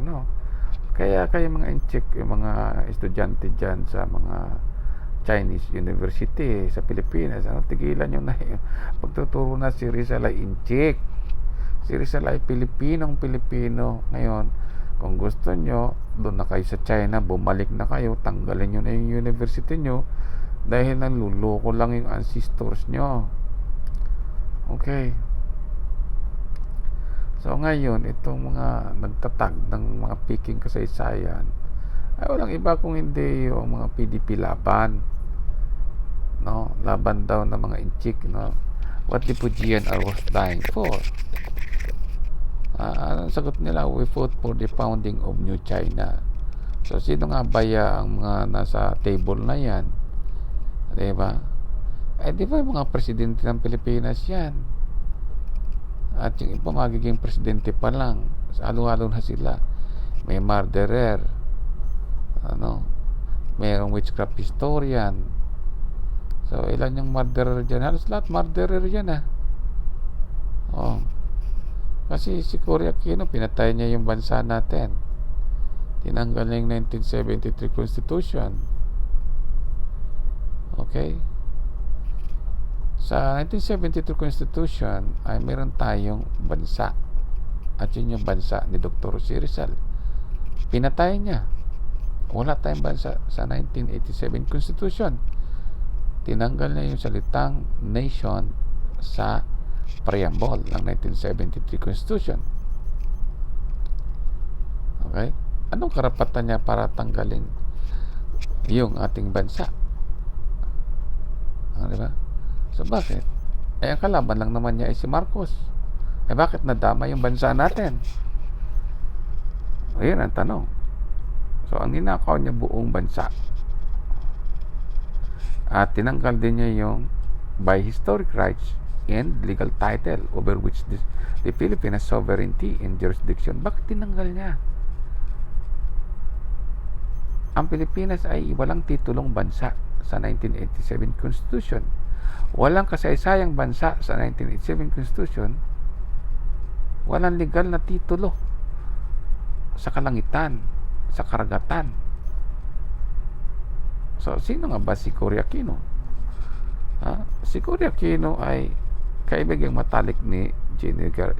Kaya kayo mga Inchik, yung mga estudyante dyan sa mga Chinese University sa Pilipinas, tigilan nyo na yung pagtuturo na si Rizal ay Inchik. Si Rizal ay Pilipinong-Pilipino. Ngayon, kung gusto nyo, doon na kayo sa China, bumalik na kayo, tanggalin nyo na yung university nyo dahil nanluloko lang yung ancestors nyo. Okay. So ngayon, itong mga nagtatag ng mga piking kasaysayan ay walang iba kung hindi yung mga PDP laban. Laban daw ng mga Inchik. What the Fujian are worth dying for. Ang sagot nila, we fought for the founding of New China. So sino nga baya ang mga nasa table na yan? Diba? Di ba yung mga presidente ng Pilipinas yan? At yung iba magiging presidente pa lang, halo-halo na sila. May murderer, mayroong witchcraft historian. So ilan yung murderer dyan? Halos lahat murderer yan kasi si Cory Aquino, pinatay niya yung bansa natin, tinanggal niya yung 1973 Constitution. Okay, sa 1973 Constitution ay meron tayong bansa, at yun yung bansa ni Dr. Jose Rizal. Pinatay niya. Wala tayong bansa sa 1987 Constitution. Tinanggal niya yung salitang nation sa preamble ng 1973 Constitution. Okay? Anong karapatan niya para tanggalin yung ating bansa? Diba? So bakit? Ang kalaban lang naman niya ay si Marcos. Bakit nadama yung bansa natin? Ayun ang tanong. So ang ninakaw niya buong bansa, at tinanggal din niya yung by historic rights and legal title over which the Philippines has sovereignty and jurisdiction. Bakit tinanggal niya? Ang Pilipinas ay walang titulong bansa sa 1987 Constitution. Walang kasaysayang bansa sa 1987 Constitution. Walang legal na titulo sa kalangitan, sa karagatan. So, sino nga ba si Cory Aquino? Si Cory Aquino ay kaibigang matalik ni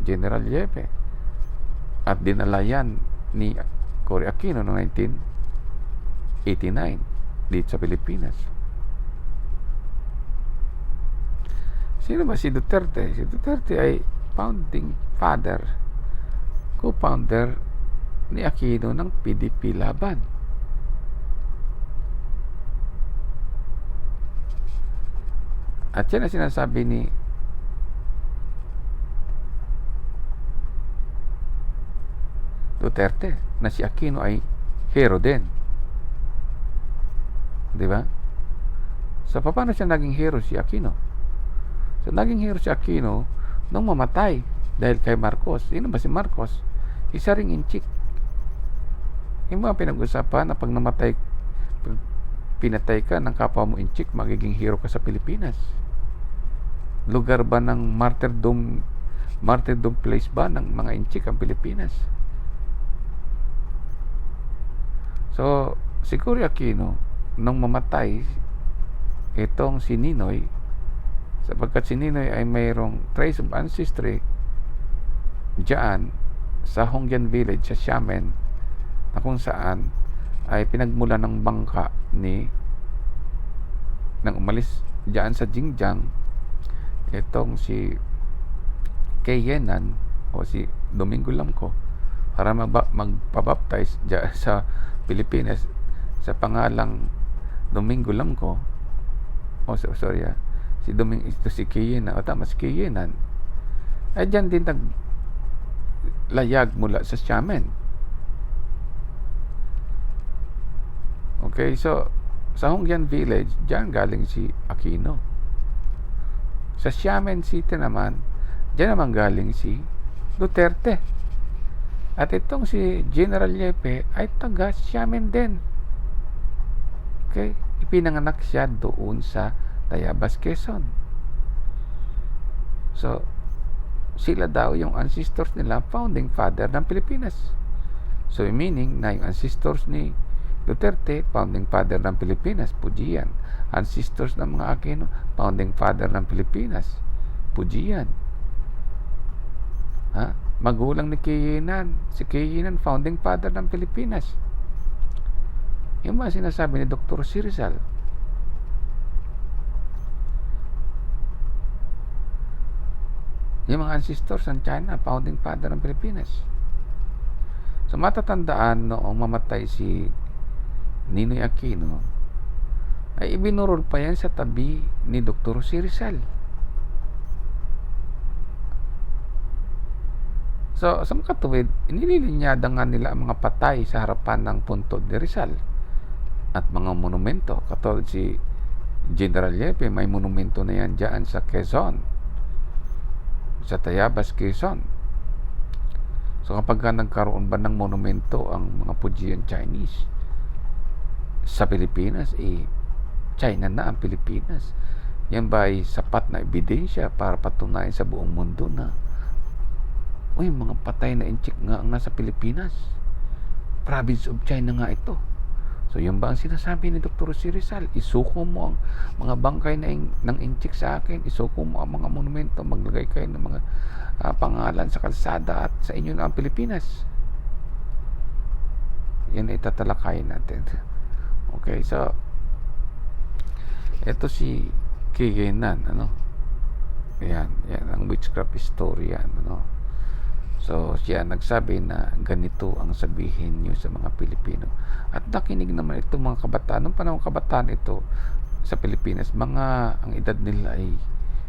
General Yepe, at dinala yan ni Cory Aquino noong 1989 dito sa Pilipinas. Sino ba si Duterte? Si Duterte ay founding father, co-founder ni Aquino ng PDP Laban. At yan ang sinasabi ni Duterte na si Aquino ay hero din. Diba? So paano siya naging hero si Aquino? So naging hero si Aquino nung mamatay dahil kay Marcos. Sino ba si Marcos? Isa ring inchik. Yung mga pinag-usapan na pag namatay, pag pinatay ka ng kapwa mo inchik, magiging hero ka sa Pilipinas. Lugar ba ng martyrdom place ba ng mga inchik ang Pilipinas? So si Cory Aquino nung mamatay itong si Ninoy, sapagkat si Ninoy ay mayroong trace of ancestry diyan sa Hongyan Village sa Xiamen, na kung saan ay pinagmula ng bangka nang umalis diyan sa Xinjiang itong si Kayenan o si Domingo Lamco para magpabaptize diyan sa Pilipinas sa pangalang Domingo Lamco si Kayenan, si Kayenan ay dyan din naglayag mula sa Xiamen. Okay, so sa Hongyan Village dyan galing si Aquino. Sa Xiamen City naman, dyan naman galing si Duterte. At itong si General Yepe ay taga Xiamen din. Okay, ipinanganak siya doon sa Tayabas, Quezon. So sila daw yung ancestors nila, founding father ng Pilipinas. So meaning na yung ancestors ni Duterte, founding father ng Pilipinas, pujian. Ancestors ng mga Aquino, founding father ng Pilipinas, pujian. Magulang ni Kayenan, si Kayenan, founding father ng Pilipinas. Yung mga sinasabi ni Dr. Rizal. Yung mga ancestors ng China, founding father ng Pilipinas. So matatandaan noong mamatay si Ninoy Aquino, ay ibinurol pa yan sa tabi ni Dr. Jose Rizal. So, sa makatuwid, inililinyada nga nila ang mga patay sa harapan ng puntod ni Rizal at mga monumento. Katulad si General Yepe, may monumento na yan dyan sa Quezon, sa Tayabas, Quezon. So kapag nagkaroon ba ng monumento ang mga Fujian Chinese sa Pilipinas, China na ang Pilipinas. Yan ba ay sapat na ebidensya para patunayan sa buong mundo na mga patay na inchik nga ang nasa Pilipinas? Province of China nga ito. So yun ba ang sinasabi ni Dr. Jose Rizal? Isuko mo ang mga bangkay ng inchik sa akin, isuko mo ang mga monumento, maglagay kayo ng mga pangalan sa kalsada at sa inyo na ang Pilipinas. Yan ay tatalakayin natin. Okay, so ito si Kigenan, yan ang witchcraft historian, So siya nagsabi na ganito ang sabihin niyo sa mga Pilipino. At nakinig naman ito mga kabataan. Noong panahon kabataan ito sa Pilipinas, ang edad nila ay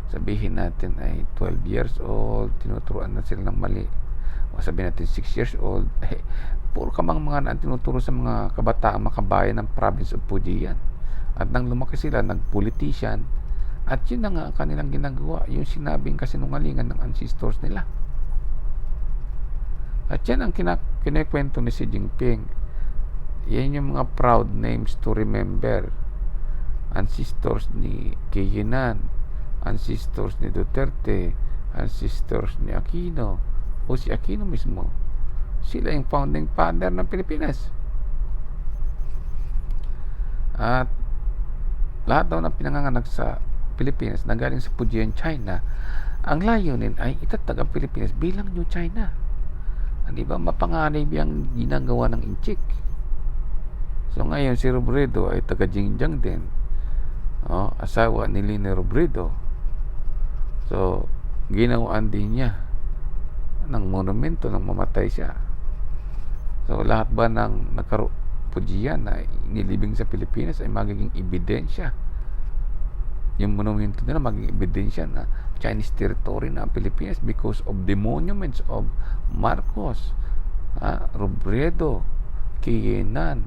sabihin natin ay 12 years old, tinuturuan na sila ng mali. O sabihin natin 6 years old. Puro kamang-mga na tinuturo sa mga kabataan, mga kabayan ng province of Fujian. At nang lumaki sila, nag-politician, at yun na nga ang kanilang ginagawa, yung sinabing kasinungalingan ng ancestors nila. At yan ang kinikwento ni Xi Jinping. Yan yung mga proud names to remember. Ancestors ni Kiyinan, ancestors ni Duterte, ancestors ni Aquino, o si Aquino mismo. Sila yung founding father ng Pilipinas. At lahat daw ng pinanganganak sa Pilipinas na galing sa Fujian, China, ang layunin ay itatag ang Pilipinas bilang New China. Di ba mapanganib yung ginagawa ng inchik? So ngayon si Robredo ay taga Xinjiang din, asawa ni Lina Robredo. So ginawaan din niya ng monumento nang mamatay siya. So lahat ba ng Fujian na inilibing sa Pilipinas ay magiging ebidensya? Yung monumento nila magiging ebidensya na Chinese territory na ang Pilipinas because of the monuments of Marcos, Robredo, Kiyenan,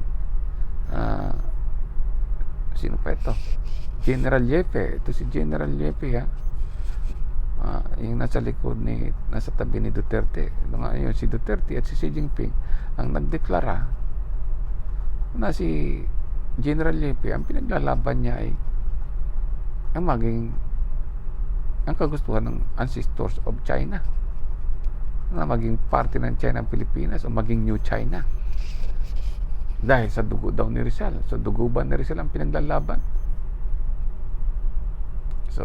sino pa ito? General Yepe. Ito si General Yepe, yung nasa likod nasa tabi ni Duterte. Ngayon si Duterte at si Xi Jinping ang nagdeklara na si General Yepe ang pinaglalaban niya ay ang kagustuhan ng ancestors of China na maging parte ng China ang Pilipinas o maging New China dahil sa dugo daw ni Rizal. So dugo ba ni Rizal ang pinaglalaban? So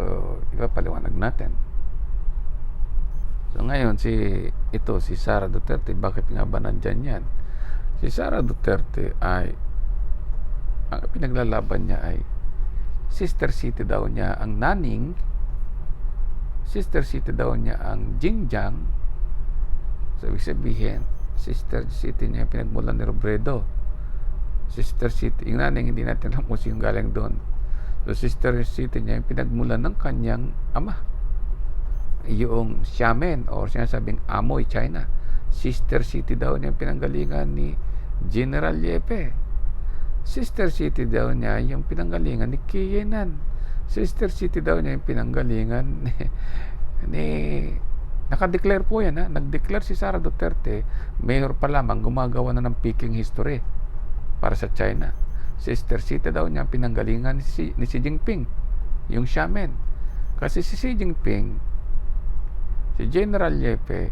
ipapaliwanag natin. So ngayon si Sara Duterte, bakit nga ba nandyan yan? Si Sara Duterte ay ang pinaglalaban niya ay sister city daw niya ang Naning, sister city daw niya ang Xinjiang. So ibig sabihin sister city niya yung pinagmulan ni Robredo. Sister city, yung Naning hindi natin alam kung sino galing doon. So sister city niya yung pinagmulan ng kanyang ama, yung Xiamen or sinasabing Amoy, China. Sister city daw niya yung pinanggalingan ni General Yepe. Sister city daw niya yung pinanggalingan ni Kiyenan. Sister city daw niya yung pinanggalingan ni nakadeclare po yan, nagdeclare si Sara Duterte, mayor pa lamang, gumagawa na ng Peking history para sa China. Sister city daw niya pinanggalingan ni Xi Jinping, yung Xiamen. Kasi si Xi Jinping, si General Yepe,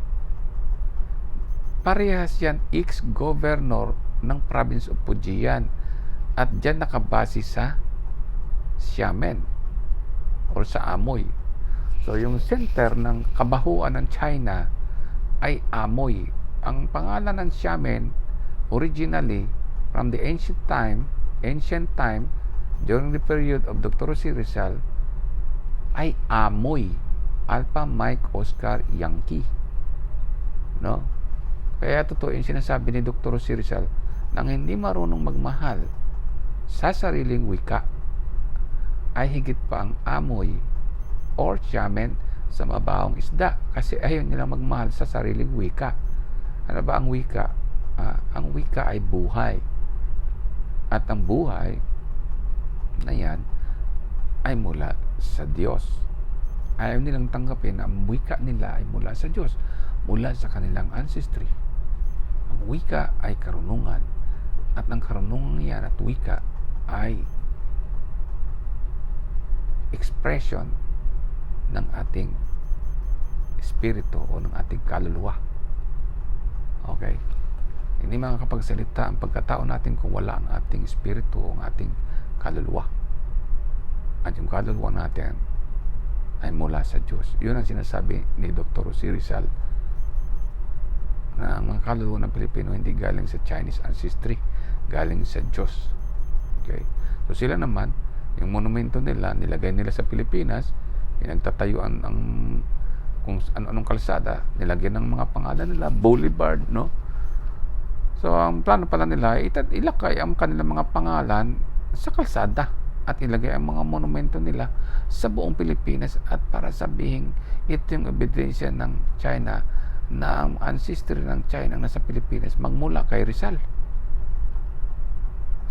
parehas yan ex-governor ng province of Fujian at dyan nakabase sa Xiamen or sa Amoy. So yung center ng kabahuan ng China ay Amoy. Ang pangalan ng Xiamen originally from the ancient time during the period of Dr. Jose Rizal ay Amoy, Alpha Mike Oscar Yankee, kaya totoo yung sinasabi ni Dr. Jose Rizal, nang hindi marunong magmahal sa sariling wika ay higit pa ang Amoy or Xiamen sa mabahong isda kasi ayaw nilang magmahal sa sariling wika. Ano ba ang wika? Ang wika ay buhay. At ang buhay na yan ay mula sa Diyos. Ayaw nilang tanggapin na ang wika nila ay mula sa Diyos, mula sa kanilang ancestry. Ang wika ay karunungan. At ang karunungan yan at wika ay expression ng ating espiritu o ng ating kaluluwa. Okay? Hindi makakapagsalita ang pagkatao natin kung wala ang ating espiritu o ang ating kaluluwa. At yung kaluluwa natin ay mula sa Diyos. Yun ang sinasabi ni Dr. Jose Rizal na ang mga kaluluwa ng Pilipino hindi galing sa Chinese ancestry, galing sa Diyos. Okay? So sila naman, yung monumento nila, nilagay nila sa Pilipinas, pinagtatayuan ang kung ano-anong kalsada, nilagyan ng mga pangalan nila, boulevard, no? So, ang plano pala nila, ilakay ang kanilang mga pangalan sa kalsada at ilagay ang mga monumento nila sa buong Pilipinas at para sabihin, ito yung ebidensya ng China na ang ancestry ng China nasa Pilipinas magmula kay Rizal.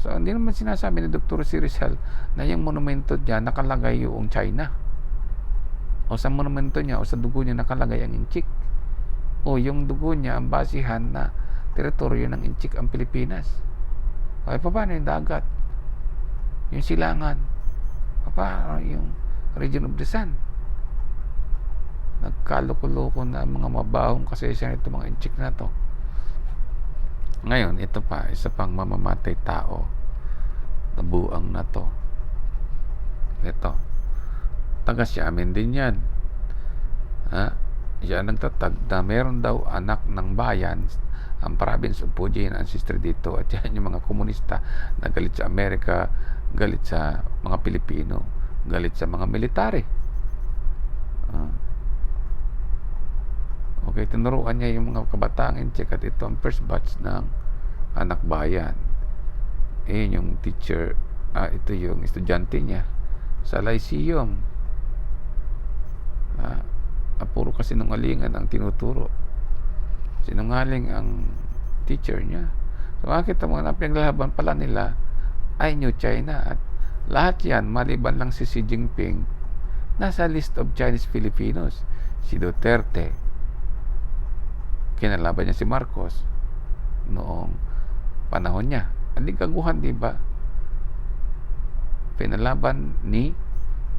So, hindi naman sinasabi ni Dr. Si Rizal na yung monumento niya nakalagay yung China. O sa monumento niya o sa dugo niya nakalagay ang Inchik. O yung dugo niya ang basihan na teritoryo ng Inchik ang Pilipinas. Okay, paano yung dagat? Yung silangan? Paano yung region of the sun? Nagkaloko-loko na mga mabahong kasaysayan ito mga Inchik na to. Ngayon, ito pa, isa pang mamamatay tao na buang na to. Ito, taga Xiamen din yan. Yan nagtatag na meron daw anak ng bayan ang province of Fujian ancestry dito. At yan yung mga komunista na galit sa Amerika, galit sa mga Pilipino, galit sa mga military. Okay, tinuruan niya yung mga kabataang Inchik at ito ang first batch ng anak bayan. Yung teacher, ito yung estudyante niya sa Lyceum. Puro kasi sinungalingan ang tinuturo. Sinungaling ang teacher niya. So makikita mo na pinaglalaban pala nila ay New China at lahat yan maliban lang si Xi Jinping nasa list of Chinese Filipinos. Si Duterte, kinalaban niya si Marcos noong panahon niya. Hindi kaguhan, di ba? Pinalaban ni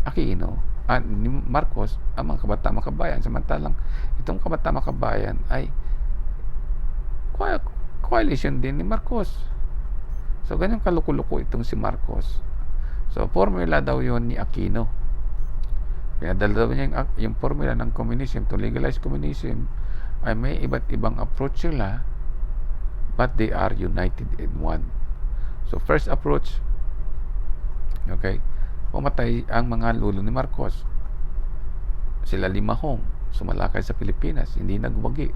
Aquino ni Marcos ang mga kabataan makabayan, samantalang itong kabataan makabayan ay coalition din ni Marcos. So ganyan kaluko-luko itong si Marcos. So formula daw yon ni Aquino. Pinadala daw niya yung formula ng communism to legalize communism ay may iba't ibang approach sila but they are united in one. So first approach, okay, pumatay ang mga lulo ni Marcos. Sila limahong sumalakay sa Pilipinas, hindi nagwagi.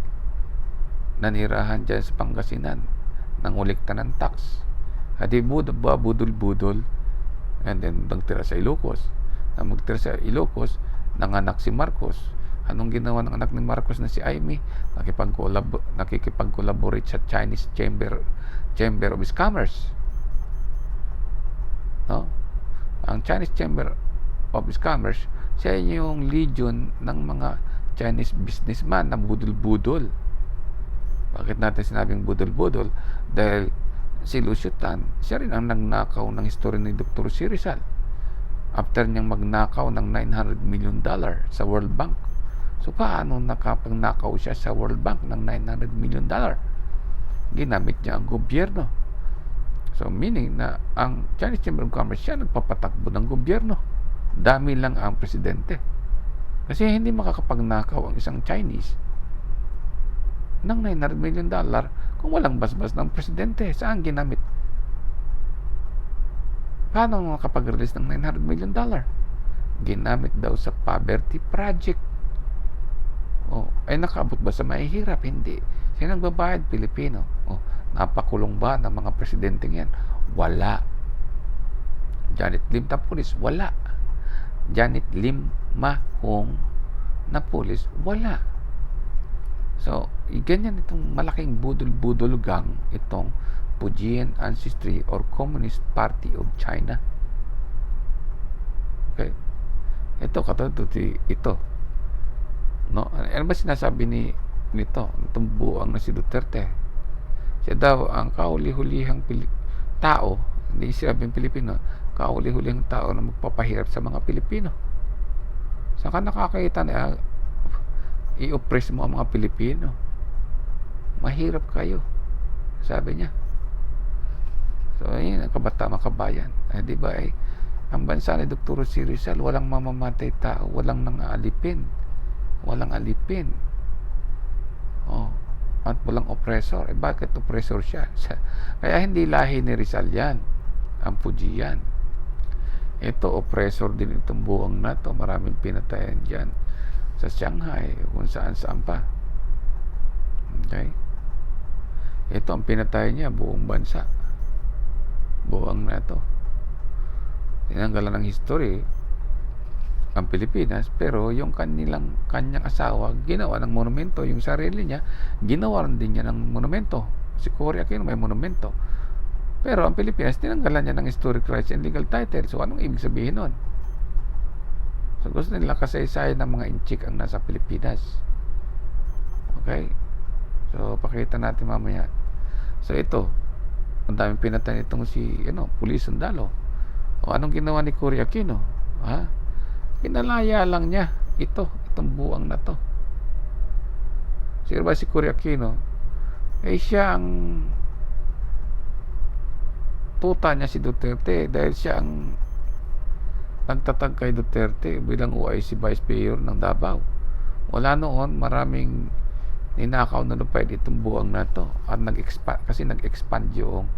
Nanirahan dyan sa Pangasinan, nangulikta ng tax. Hadi budol-budol, and then nagtira sa Ilocos. Na magtira sa Ilocos, nanganak si Marcos. Anong ginawa ng anak ni Marcos na si Aimee? Nakikipag-collaborate sa Chinese Chamber of Commerce. No? Ang Chinese Chamber of Commerce, siya yung legion ng mga Chinese businessman na budol-budol. Bakit natin sinabing budol-budol? Dahil si Lucio Tan, siya rin ang nagnakaw ng history ni Dr. Si Rizal. After niyang magnakaw ng $900 million sa World Bank. So paano nakapagnakaw siya sa World Bank ng $900 million? Ginamit niya ang gobyerno. So meaning na ang Chinese Chamber of Commerce siya nagpapatakbo ng gobyerno. Dami lang ang presidente. Kasi hindi makakapagnakaw ang isang Chinese ng $900 million kung walang basbas ng presidente. Saan ginamit? Paano makapag-release ng $900 million? Ginamit daw sa poverty project. Ay nakaabot ba sa mahihirap? Hindi. Sino nagbabayad? Pilipino. Napakulong ba ng mga presidente yan? Wala. Janet Lim Tapulis? Wala. Janet Lim Mahong na pulis, wala. So, ganyan itong malaking budol-budol gang, itong Fujian Ancestry or Communist Party of China. Okay? Ito, katulad ito. No? Ano ba sinasabi nitong buwang na si Duterte? Siya daw ang kahuli-hulihang tao, hindi sinabing Pilipino, kahuli-hulihang tao na magpapahirap sa mga Pilipino. Saan ka nakakita na i-oppress mo ang mga Pilipino? Mahirap kayo, sabi niya. So, yun, ang kabayan. Di ba, ang bansa ni Dr. C. Rizal, walang mamamatay tao, walang alipin. At walang oppressor. Bakit oppressor siya? Kaya hindi lahi ni Rizal yan, ang Fujian. Ito, oppressor din itong buwang na to. Maraming pinatayan dyan sa Shanghai, kung saan-saan pa. Okay? Ito, ang pinatay niya, buong bansa. Buwang na to. Tinanggalan ng history ang Pilipinas, pero yung kanyang asawa ginawa ng monumento, yung sarili niya ginawa rin din niya ng monumento. Si Cory Aquino may monumento, pero ang Pilipinas tinanggalan niya ng historic rights and legal title. So anong ibig sabihin nun? So gusto nila kasaysayan ng mga inchik ang nasa Pilipinas. Okay, so pakita natin mamaya. So ito, ang daming pinatay nitong si pulis sundalo. O anong ginawa ni Cory Aquino? Pinalaya lang niya itong buwang na to. Sino ba si Cory Aquino? Siya ang tuta niya si Duterte dahil siya ang nagtatag kay Duterte bilang OIC Vice Mayor ng Davao. Wala noon, maraming ninakaw na lupa itong buwang na to at nag-expand yung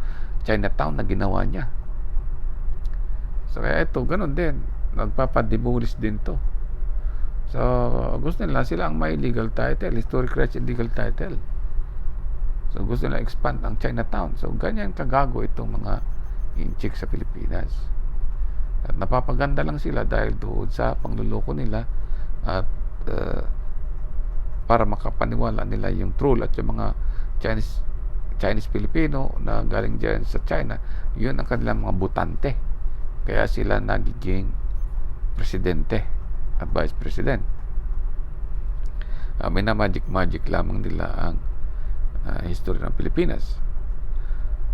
Chinatown na ginawa niya. So kaya ito, ganun din, nagpapadibulis din to. So gusto nila sila ang may legal title, historic rights and legal title. So gusto nila expand ang Chinatown. So ganyan kagago itong mga inchik sa Pilipinas. At napapaganda lang sila dahil doon sa pangluloko nila at para makapaniwala nila yung troll at yung mga Chinese Filipino na galing dyan sa China, yun ang kanilang mga butante. Kaya sila nagiging presidente at vice president. Magic lamang nila ang history ng Pilipinas.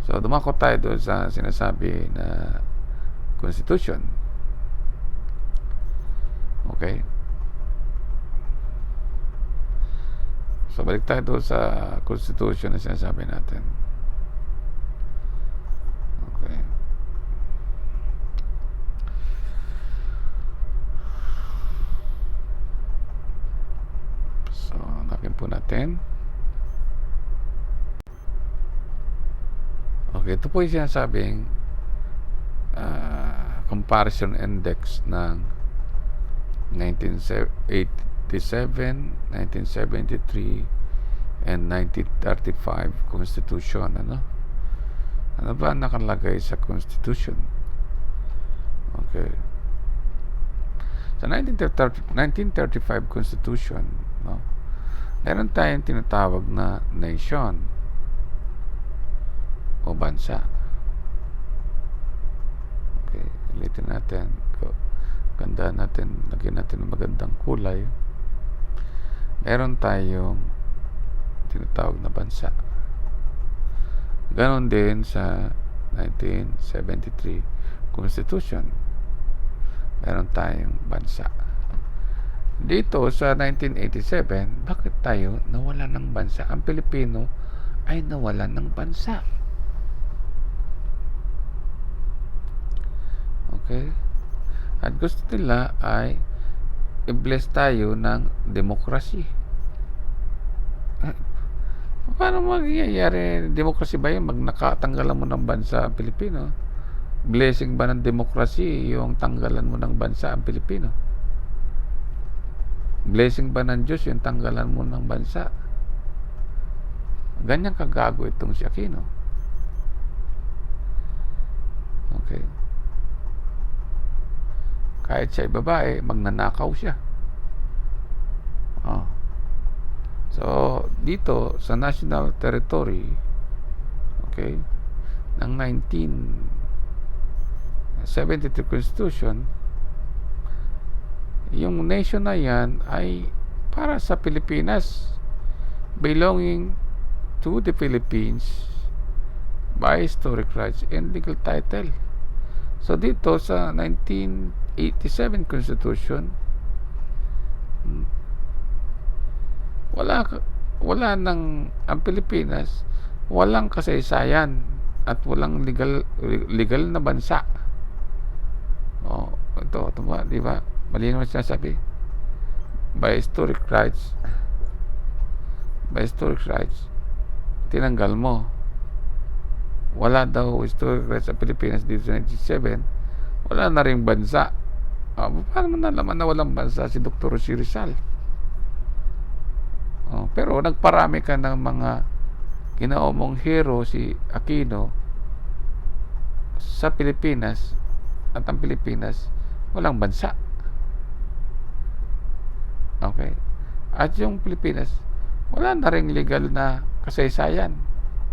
So dumako tayo doon sa sinasabi na Constitution. Okay, so balik tayo doon sa Constitution na sinasabi natin. Okay, so hanapin po natin. Okay, ito po yung sinasabing comparison index ng 1987, 1973, and 1935 Constitution. Ano ba nakalagay sa Constitution? Okay. Sa 1935 Constitution, meron tayong tinatawag na nation o bansa. Okay, ulitin natin. Ganda natin, lagyan natin ng magandang kulay. Meron tayong tinatawag na bansa. Ganon din sa 1973 Constitution. Meron tayong bansa. Dito sa 1987, bakit tayo nawala ng bansa? Ang Pilipino ay nawala ng bansa. Okay? At gusto nila ay i-bless tayo ng demokrasy. Paano magyayari? Demokrasy ba yun? Nakatanggalan mo ng bansa ang Pilipino? Blessing ba ng demokrasy yung tanggalan mo ng bansa ang Pilipino? Blessing ba ng Diyos yung tanggalan mo ng bansa? Ganyan kagago itong si Aquino. Okay. Kahit siya ay babae, magnanakaw siya. So, dito sa national territory, okay, ng 1973 Constitution, yung nation na yan ay para sa Pilipinas, belonging to the Philippines by historic rights and legal title. So dito sa 1987 Constitution, wala nang ang Pilipinas, walang kasaysayan at walang legal na bansa. Ito ba, di ba? Malinaw na sinasabi. By historic rights, tinanggal mo. Wala daw historic rights sa Pilipinas dito sa 1997. Wala na ring bansa. Paano mo nalaman na walang bansa si Dr. Jose Rizal? Pero nagparami ka ng mga ginaomong hero si Aquino sa Pilipinas, at ang Pilipinas walang bansa. Okay? At yung Pilipinas wala na ring legal na kasaysayan.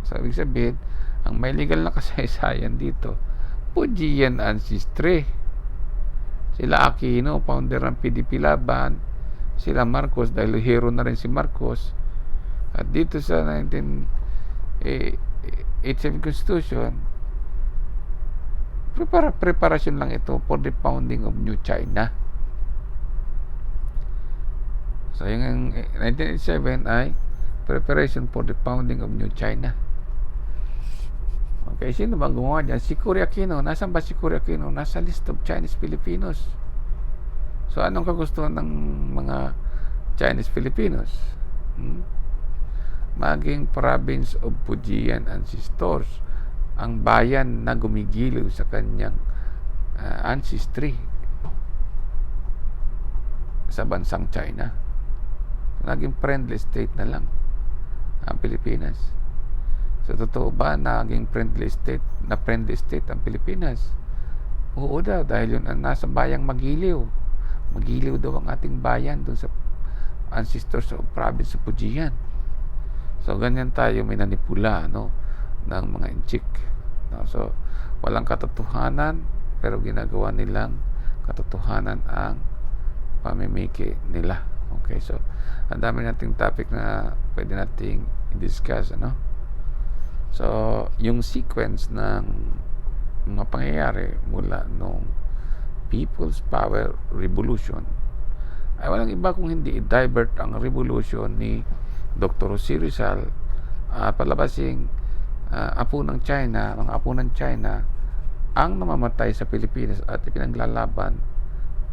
So ibig sabihin, ang may legal na kasaysayan dito, Fujian ancestry. Sila Aquino, founder ng PDP Laban. Sila Marcos, dahil hero na rin si Marcos. At dito sa 1987 Constitution, preparasyon lang ito for the founding of New China. So yung 1987 ay preparation for the founding of New China. Okay, sino bang gumawa dyan? Si Cory Aquino. Nasaan ba si Cory Aquino? Nasa list of Chinese Filipinos. So anong kagustuhan ng mga Chinese Filipinos? Maging province of Fujian ancestors, ang bayan na gumigiliw sa kanyang ancestry sa bansang China. Naging friendly state na lang ang Pilipinas. So totoo ba na naging friendly state ang Pilipinas? Oo daw, dahil yun ang nasa bayang Magiliw daw ang ating bayan doon sa ancestors of province of Fujian. So ganyan tayo minanipula ng mga inchik. So walang katotohanan, pero ginagawa nilang katotohanan ang pamimiki nila. Okay, so ang dami nating topic na pwede nating i-discuss, So yung sequence ng mga pangyayari mula nung People's Power Revolution ay walang iba kung hindi i-divert ang revolution ni Dr. Jose Rizal, palabasing mga apo ng China ang namamatay sa Pilipinas at ipinaglalaban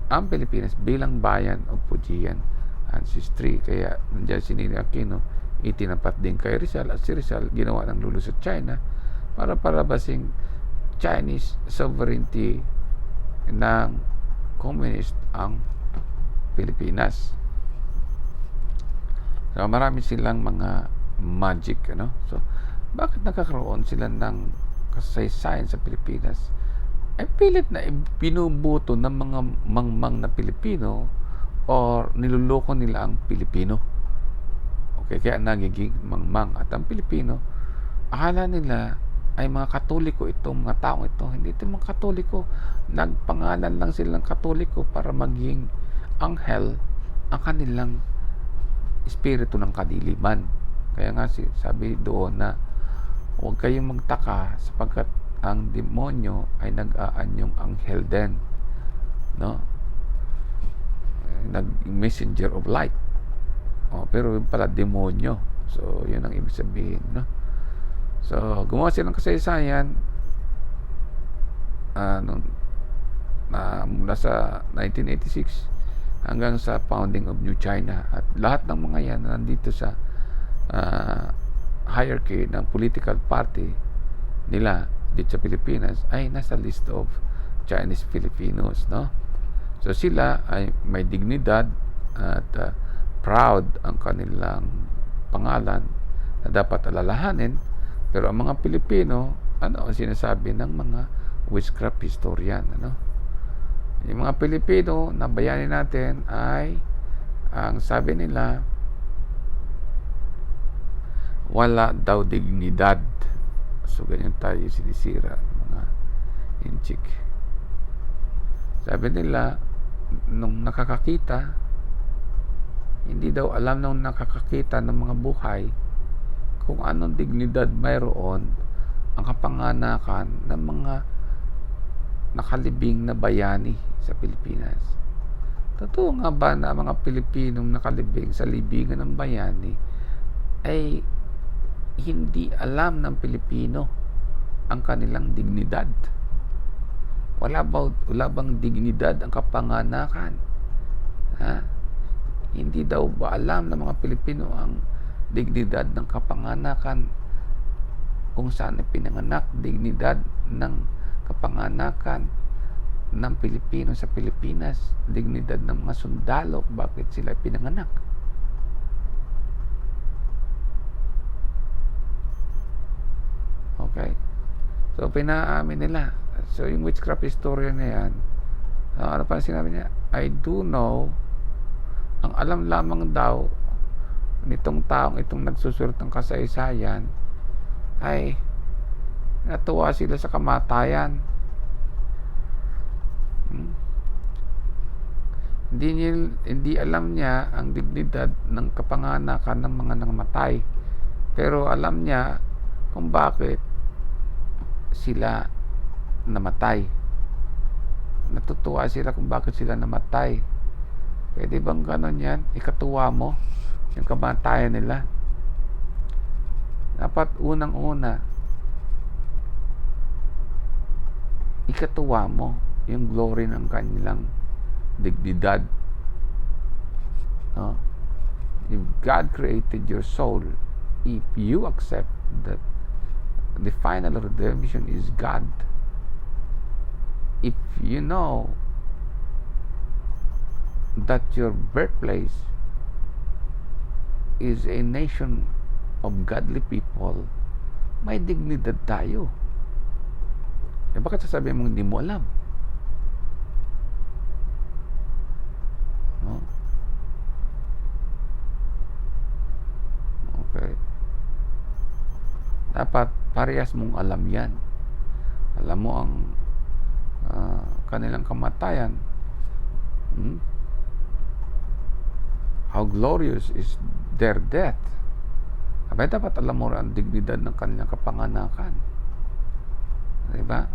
ang Pilipinas bilang bayan of Fujian ancestry. Kaya nandiyan si Ninoy Aquino, itinapat din kay Rizal, at si Rizal ginawa ng lulusot China para palabasing Chinese sovereignty ng communist ang Pilipinas. So marami silang mga magic, So bakit nakakaroon sila ng kasaysayan sa Pilipinas? Ay pilit na binubuto ng mga mangmang na Pilipino or niluloko nila ang Pilipino. Kaya nagiging mangmang. At ang Pilipino, akala nila ay mga Katoliko itong mga taong ito. Hindi ito mga Katoliko. Nagpangalan lang silang Katoliko para maging anghel ang kanilang espiritu ng kadiliman. Kaya nga sabi doon na huwag kayong magtaka sapagkat ang demonyo ay nag-aanyong anghel din. Messenger of light. Pero yung pala demonyo. So yun ang ibig sabihin, So gumawa silang kasaysayan mula sa 1986 hanggang sa founding of New China, at lahat ng mga yan nandito sa hierarchy ng political party nila dito sa Pilipinas ay nasa list of Chinese Filipinos, So sila ay may dignidad at proud ang kanilang pangalan na dapat alalahanin. Pero ang mga Pilipino, ang sinasabi ng mga witchcraft historian, yung mga Pilipino na bayani natin ay ang sabi nila wala daw dignidad. So ganyan tayo sinisira ng mga inchik. Sabi nila, nung nakakakita, hindi daw alam nung nakakakita ng mga buhay kung anong dignidad mayroon ang kapanganakan ng mga nakalibing na bayani sa Pilipinas. Totoo nga ba na mga Pilipinong nakalibing sa libingan ng bayani ay hindi alam ng Pilipino ang kanilang dignidad? Wala bang dignidad ang kapanganakan? Hindi daw ba alam ng mga Pilipino ang dignidad ng kapanganakan, kung saan pinanganak, dignidad ng kapanganakan ng Pilipino sa Pilipinas, dignidad ng mga sundalo, bakit sila pinanganak? Okay? So, pinaamin nila. So, yung witchcraft historian na yan, ano pa sinabi niya? I do know, ang alam lamang daw nitong taong itong nagsusulat ng kasaysayan ay natuwa sila sa kamatayan. Hindi alam niya ang dignidad ng kapanganakan ng mga namatay, pero alam niya kung bakit sila namatay. Natutuwa sila kung bakit sila namatay. Pwede bang ganon yan? Ikatuwa mo yung kamatayan nila. Dapat unang-una, ikatuwa mo yung glory ng kanilang dignidad. If God created your soul, if you accept that the final redemption is God, if you know that your birthplace is a nation of godly people, may dignidad tayo. Bakit sasabihin mo hindi mo alam? Okay. Dapat parehas mong alam yan. Alam mo ang kanilang kamatayan. How glorious is their death. Abay, dapat alam mo ang dignidad ng kanilang kapanganakan. Diba?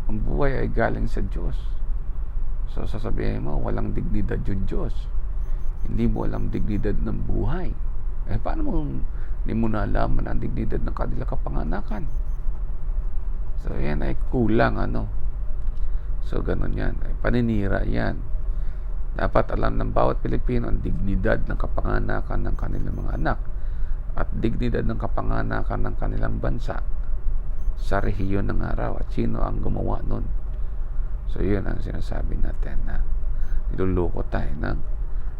Ang buhay ay galing sa Diyos. So, sasabihin mo, walang dignidad yung Diyos. Hindi mo alam dignidad ng buhay. Paano mo hindi mo nalaman ang dignidad ng kanilang kapanganakan? So, yan ay kulang, So, ganun yan. Ay paninira yan. Dapat alam ng bawat Pilipino ang dignidad ng kapanganakan ng kanilang mga anak at dignidad ng kapanganakan ng kanilang bansa sa rehiyon ng araw at sino ang gumawa nun. So, yun ang sinasabi natin na niluluko tayo ng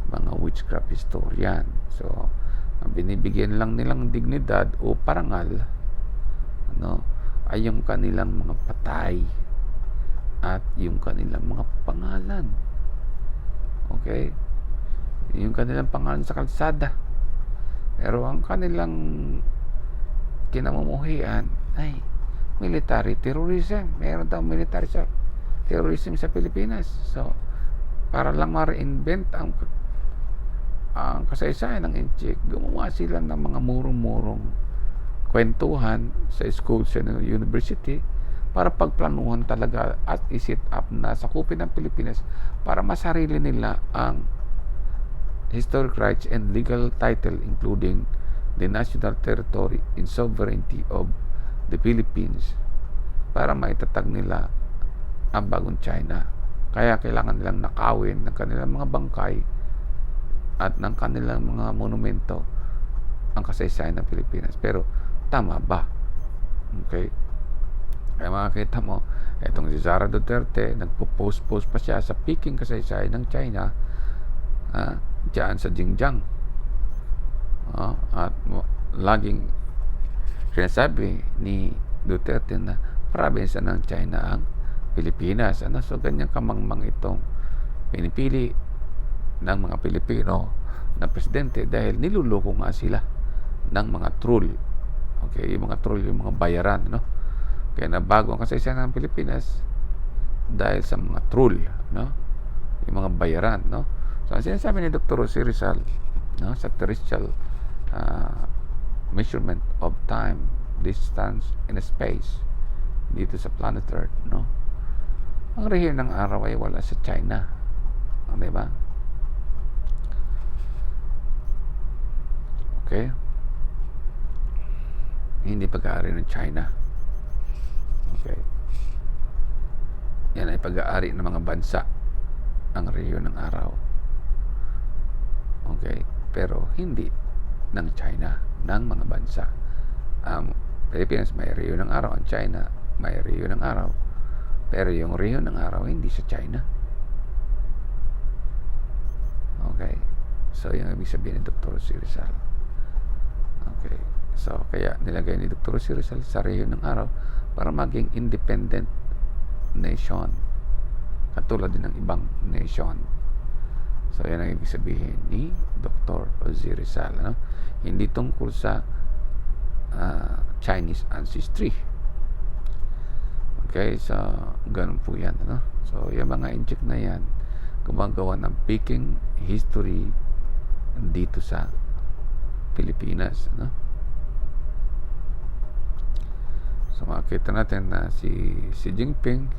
mga witchcraft historian. So, ang binibigyan lang nilang dignidad o parangal ay yung kanilang mga patay at yung kanilang mga pangalan. Okay? Yung kanilang pangalan sa kalsada. Pero ang kanilang kinamumuhian ay military terrorism. Meron daw military terrorism sa Pilipinas. So, para lang ma-reinvent ang kasaysayan ng Inchik, gumawa sila ng mga murong-murong kwentuhan sa school sa university para pagplanuhan talaga at isit up na sakupin ng Pilipinas para masarili nila ang historic rights and legal title including the national territory and sovereignty of the Philippines para maitatag nila ang bagong China. Kaya kailangan nilang nakawin ng kanilang mga bangkay at ng kanilang mga monumento ang kasaysayan ng Pilipinas. Pero tama ba? Okay? Kaya makakita mo, itong si Sara Duterte, nagpo-post pa siya sa peaking kasaysayan ng China dyan sa Xinjiang. At laging sinasabi ni Duterte na probinsya ng China ang Pilipinas. So, ganyan kamangmang itong pinipili ng mga Pilipino na presidente dahil niluloko nga sila ng mga troll. Okay, yung mga troll, yung mga bayaran, no? Kaya nabago ang kasaysayan ng Pilipinas dahil sa mga troll, no? Yung mga bayaran, no? So, ang sinasabi ni Dr. Jose Rizal, no, sa terrestrial measurement of time, distance, and space dito sa planet Earth, no? Ang rehiyon ng araw ay wala sa China. Di ba? Okay? Hindi pag-aari ng China. Okay? Yan ay pag-aari ng mga bansa ang rehiyon ng araw. Okay? Pero hindi ng China, ng mga bansa. Ang Pilipinas may rehiyon ng araw, ang China may rehiyon ng araw. Pero yung rehiyon ng araw hindi sa China. Okay? So, yung ibig sabihin ni Dr. Jose Rizal. Okay? So, kaya nilagay ni Dr. Jose Rizal sa rehiyon ng araw para maging independent nation. Katulad din ng ibang nation. So, yan ang ibig sabihin ni Dr. Jose Rizal. No? Hindi tungkol sa Chinese ancestry. Okay, so ganun po yan, ano? So yung mga inject na yan gumagawa ng peking history dito sa Pilipinas, ano? So makikita natin na si Xi Jinping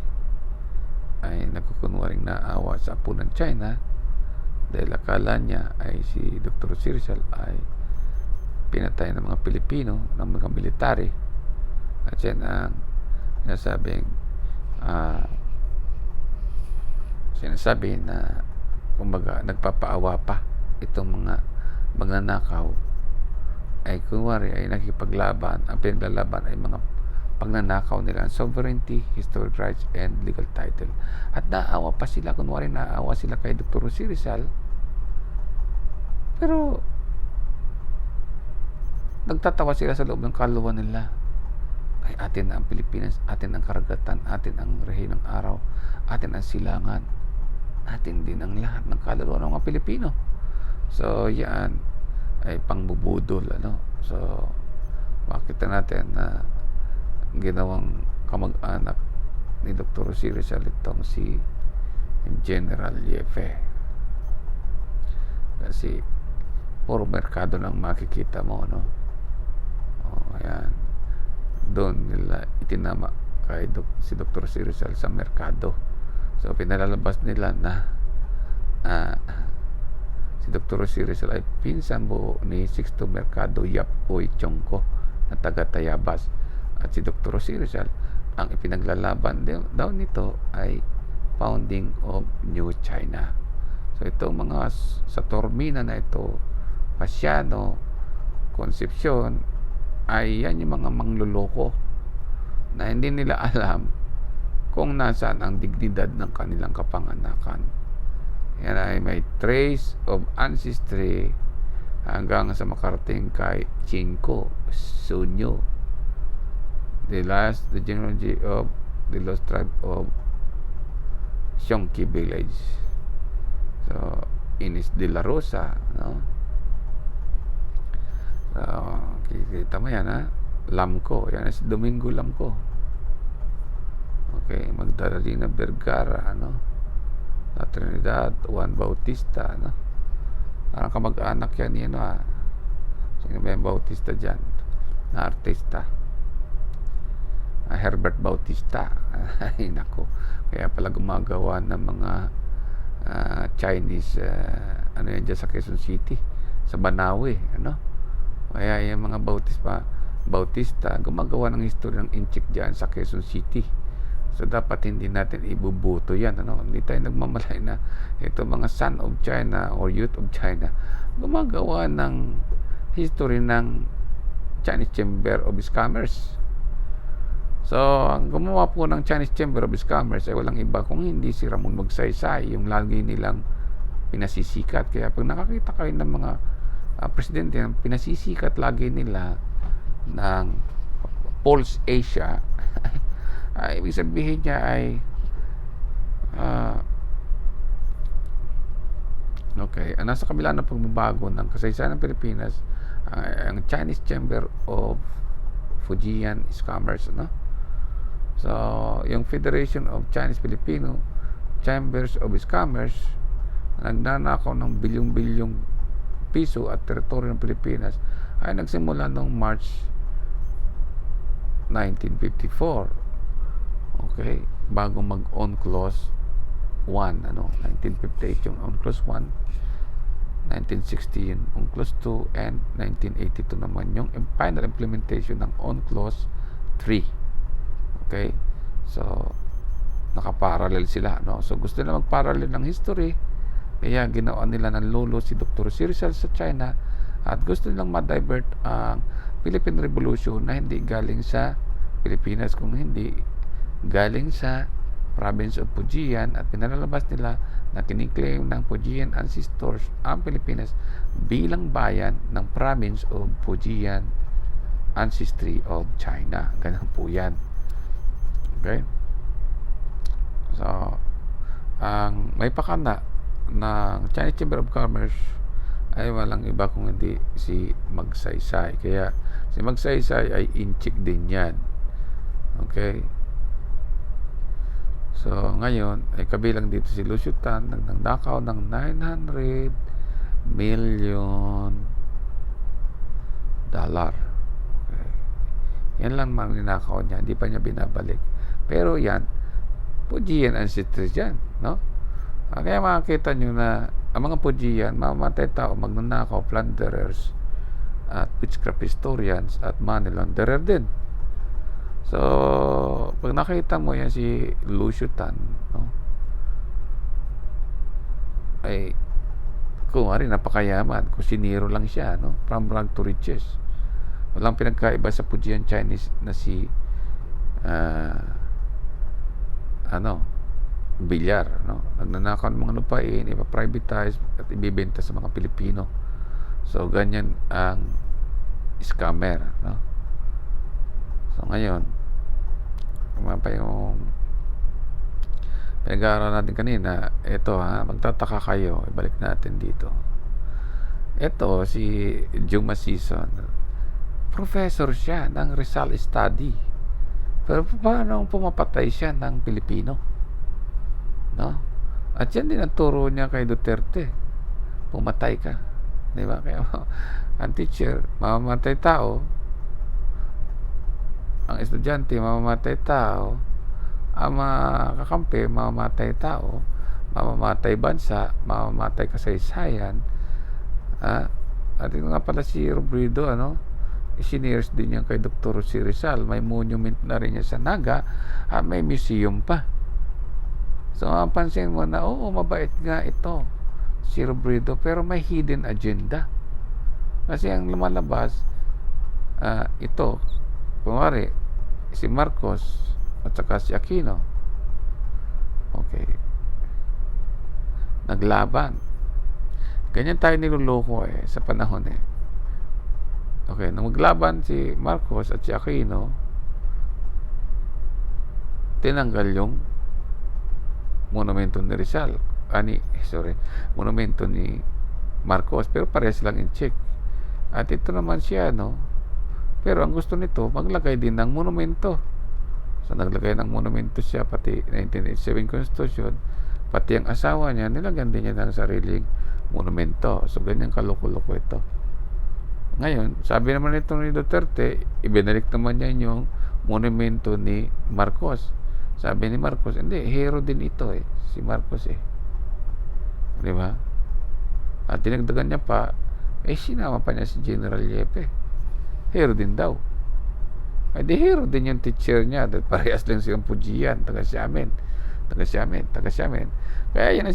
ay nagkukunwaring naawa sa apo ng China dahil akala niya ay si Dr. Jose Rizal ay pinatay ng mga Pilipino, ng mga military, at yan ang sinasabi na kumbaga nagpapaawa pa itong mga magnanakaw ay kunwari ay nakipaglaban. Ang pinaglalaban ay mga pagnanakaw nila, sovereignty, historic rights, and legal title. At naawa pa sila, kunwari naawa sila kay Dr. Jose Rizal, pero nagtatawa sila sa loob ng kaluluwa nila. Ay, atin ang Pilipinas, atin ang karagatan, atin ang rehiyon ng araw, atin ang silangan, atin din ang lahat ng kaluluwa ng mga Pilipino. So, yan ay pangbubudol, ano? So, makita natin na ginawang kamag-anak ni Dr. Jose Rizal itong si General Yefe. Kasi, puro merkado lang makikita mo, no? O, ayan. Doon nila itinama kay si Dr. Jose Rizal sa merkado. So pinalalabas nila na si Dr. Jose Rizal ay pinsan buo ni Sixto Mercado Yap Uy Chongko na taga Tayabas. At si Dr. Jose Rizal, ang ipinaglalaban daw nito ay founding of New China. So ito mga sa Tormina na ito, Pasiano, Concepcion, ay yan yung mga mangluloko na hindi nila alam kung nasaan ang dignidad ng kanilang kapanganakan. Yan ay may trace of ancestry hanggang sa makarating kay Chinko Sunyo, the genealogy of the lost tribe of Xiongqi village. So, Ines de la Rosa, no? Kikita mo yan, ha? Lamco, yan si Domingo Lamco. Okay, Magdalena Vergara, ano? La Trinidad, Juan Bautista, ano? Parang kamag-anak yan, yun, ha? Sino ba yung Bautista dyan? Na artista. Herbert Bautista. Ay, nako. Kaya pala gumagawa ng mga Chinese, ano yan dyan sa Quezon City, sa Banawe, ano? Kaya yung mga Bautista gumagawa ng history ng inchik dyan sa Quezon City. So dapat hindi natin ibubuto yan, ano? Hindi tayo nagmamalay na ito mga son of China or youth of China gumagawa ng history ng Chinese Chamber of Commerce. So ang gumawa po ng Chinese Chamber of Commerce ay walang iba kung hindi si Ramon Magsaysay, yung lagi nilang pinasisikat. Kaya pag nakakita kayo ng mga presidente ang pinasisikat lagi nila ng Pulse Asia, ay ibig sabihin niya ay okay, nasa kabila ng pagbabago ng kasaysayan ng Pilipinas ang Chinese Chamber of Fujian Scammers, no? So, yung Federation of Chinese Filipino Chambers of Scammers, nagnanakaw ng bilyong-bilyong piso at teritoryo ng Pilipinas, ay nagsimula noong March 1954. Okay, bago mag-UNCLOS 1, 1958 yung UNCLOS 1, 1960 yung UNCLOS 2, and 1982 naman yung final implementation ng UNCLOS 3. Okay, so nakaparallel sila, no? So gusto nila magparallel ng history, kaya ginawa nila ng lolo si Dr. C. Rizal sa China, at gusto nilang ma-divert ang Philippine Revolution na hindi galing sa Pilipinas, kung hindi galing sa province of Fujian, at pinalalabas nila na kiniklaim ng Fujian ancestors ang Pilipinas bilang bayan ng province of Fujian ancestry of China. Ganun po yan. Okay? So, ang may pakana ng Chinese Chamber of Commerce ay walang iba kung hindi si Magsaysay. Kaya si Magsaysay ay inchik din yan. Okay? So, ngayon ay kabilang dito si Lucio Tan, nagnakaw ng 900 million dollar. Okay. Yan lang man ninakaw niya, hindi pa niya binabalik. Pero yan, Fujian ancestors yan, no? Kaya makakita nyo na ang mga Fujian, mamamatay tao, magnanakaw, plunderers, at witchcraft historians, at money launderer din. So, pag nakita mo yan si Lucio Tan, no? Ay, kung ari, napakayaman, kung siniro lang siya, no? From rag to riches. Walang pinagkaiba sa Fujian Chinese na si bilyar, no? Nagnanakaw ng mga lupain, ipa-privatize at ibibenta sa mga Pilipino. So, ganyan ang scammer, no? So, ngayon, kumapa pa yung pinag-aaral natin kanina. Ito, magtataka kayo, ibalik natin dito. Ito, si Juma Season, professor siya ng Rizal Study. Pero paano pumapatay siya ng Pilipino? No? At yan din ang turo niya kay Duterte. Pumatay ka. Di ba? Kaya ang teacher, mamamatay tao. Ang estudyante, mamamatay tao. Ang mga kakampi, mamamatay tao. Mamamatay bansa. Mamamatay kasaysayan. At ito nga pala si Robredo, seniors din yan kay Dr. C. Rizal. May monument na rin niya sa Naga at may museum pa. So, mapansin mo na, oo, mabait nga ito si Robredo, pero may hidden agenda. Kasi ang lumalabas, ito, kunwari, si Marcos at saka si Aquino. Okay. Naglaban. Ganyan tayo niluloko sa panahon Okay, nung maglaban si Marcos at si Aquino, tinanggal yung monumento ni Rizal. Monumento ni Marcos, pero parehas lang in check. At ito naman siya, pero ang gusto nito, maglagay din ng monumento. So, naglagay ng monumento siya, pati 1987 Constitution, pati ang asawa niya, nilagyan din niya ng sariling monumento. So, ganyan kaloko-loko ito. Ngayon, sabi naman ito ni Duterte, ibinalik naman niya yung monumento ni Marcos. Sabi ni Marcos, hindi, hero din ito si Marcos di ba? At dinagdagan niya pa, sinama pa niya si General Yepe. Hero din daw. Ay di hero din yung teacher niya, dahil parehas lang silang Fujian, taga Xiamen. Kaya yan ang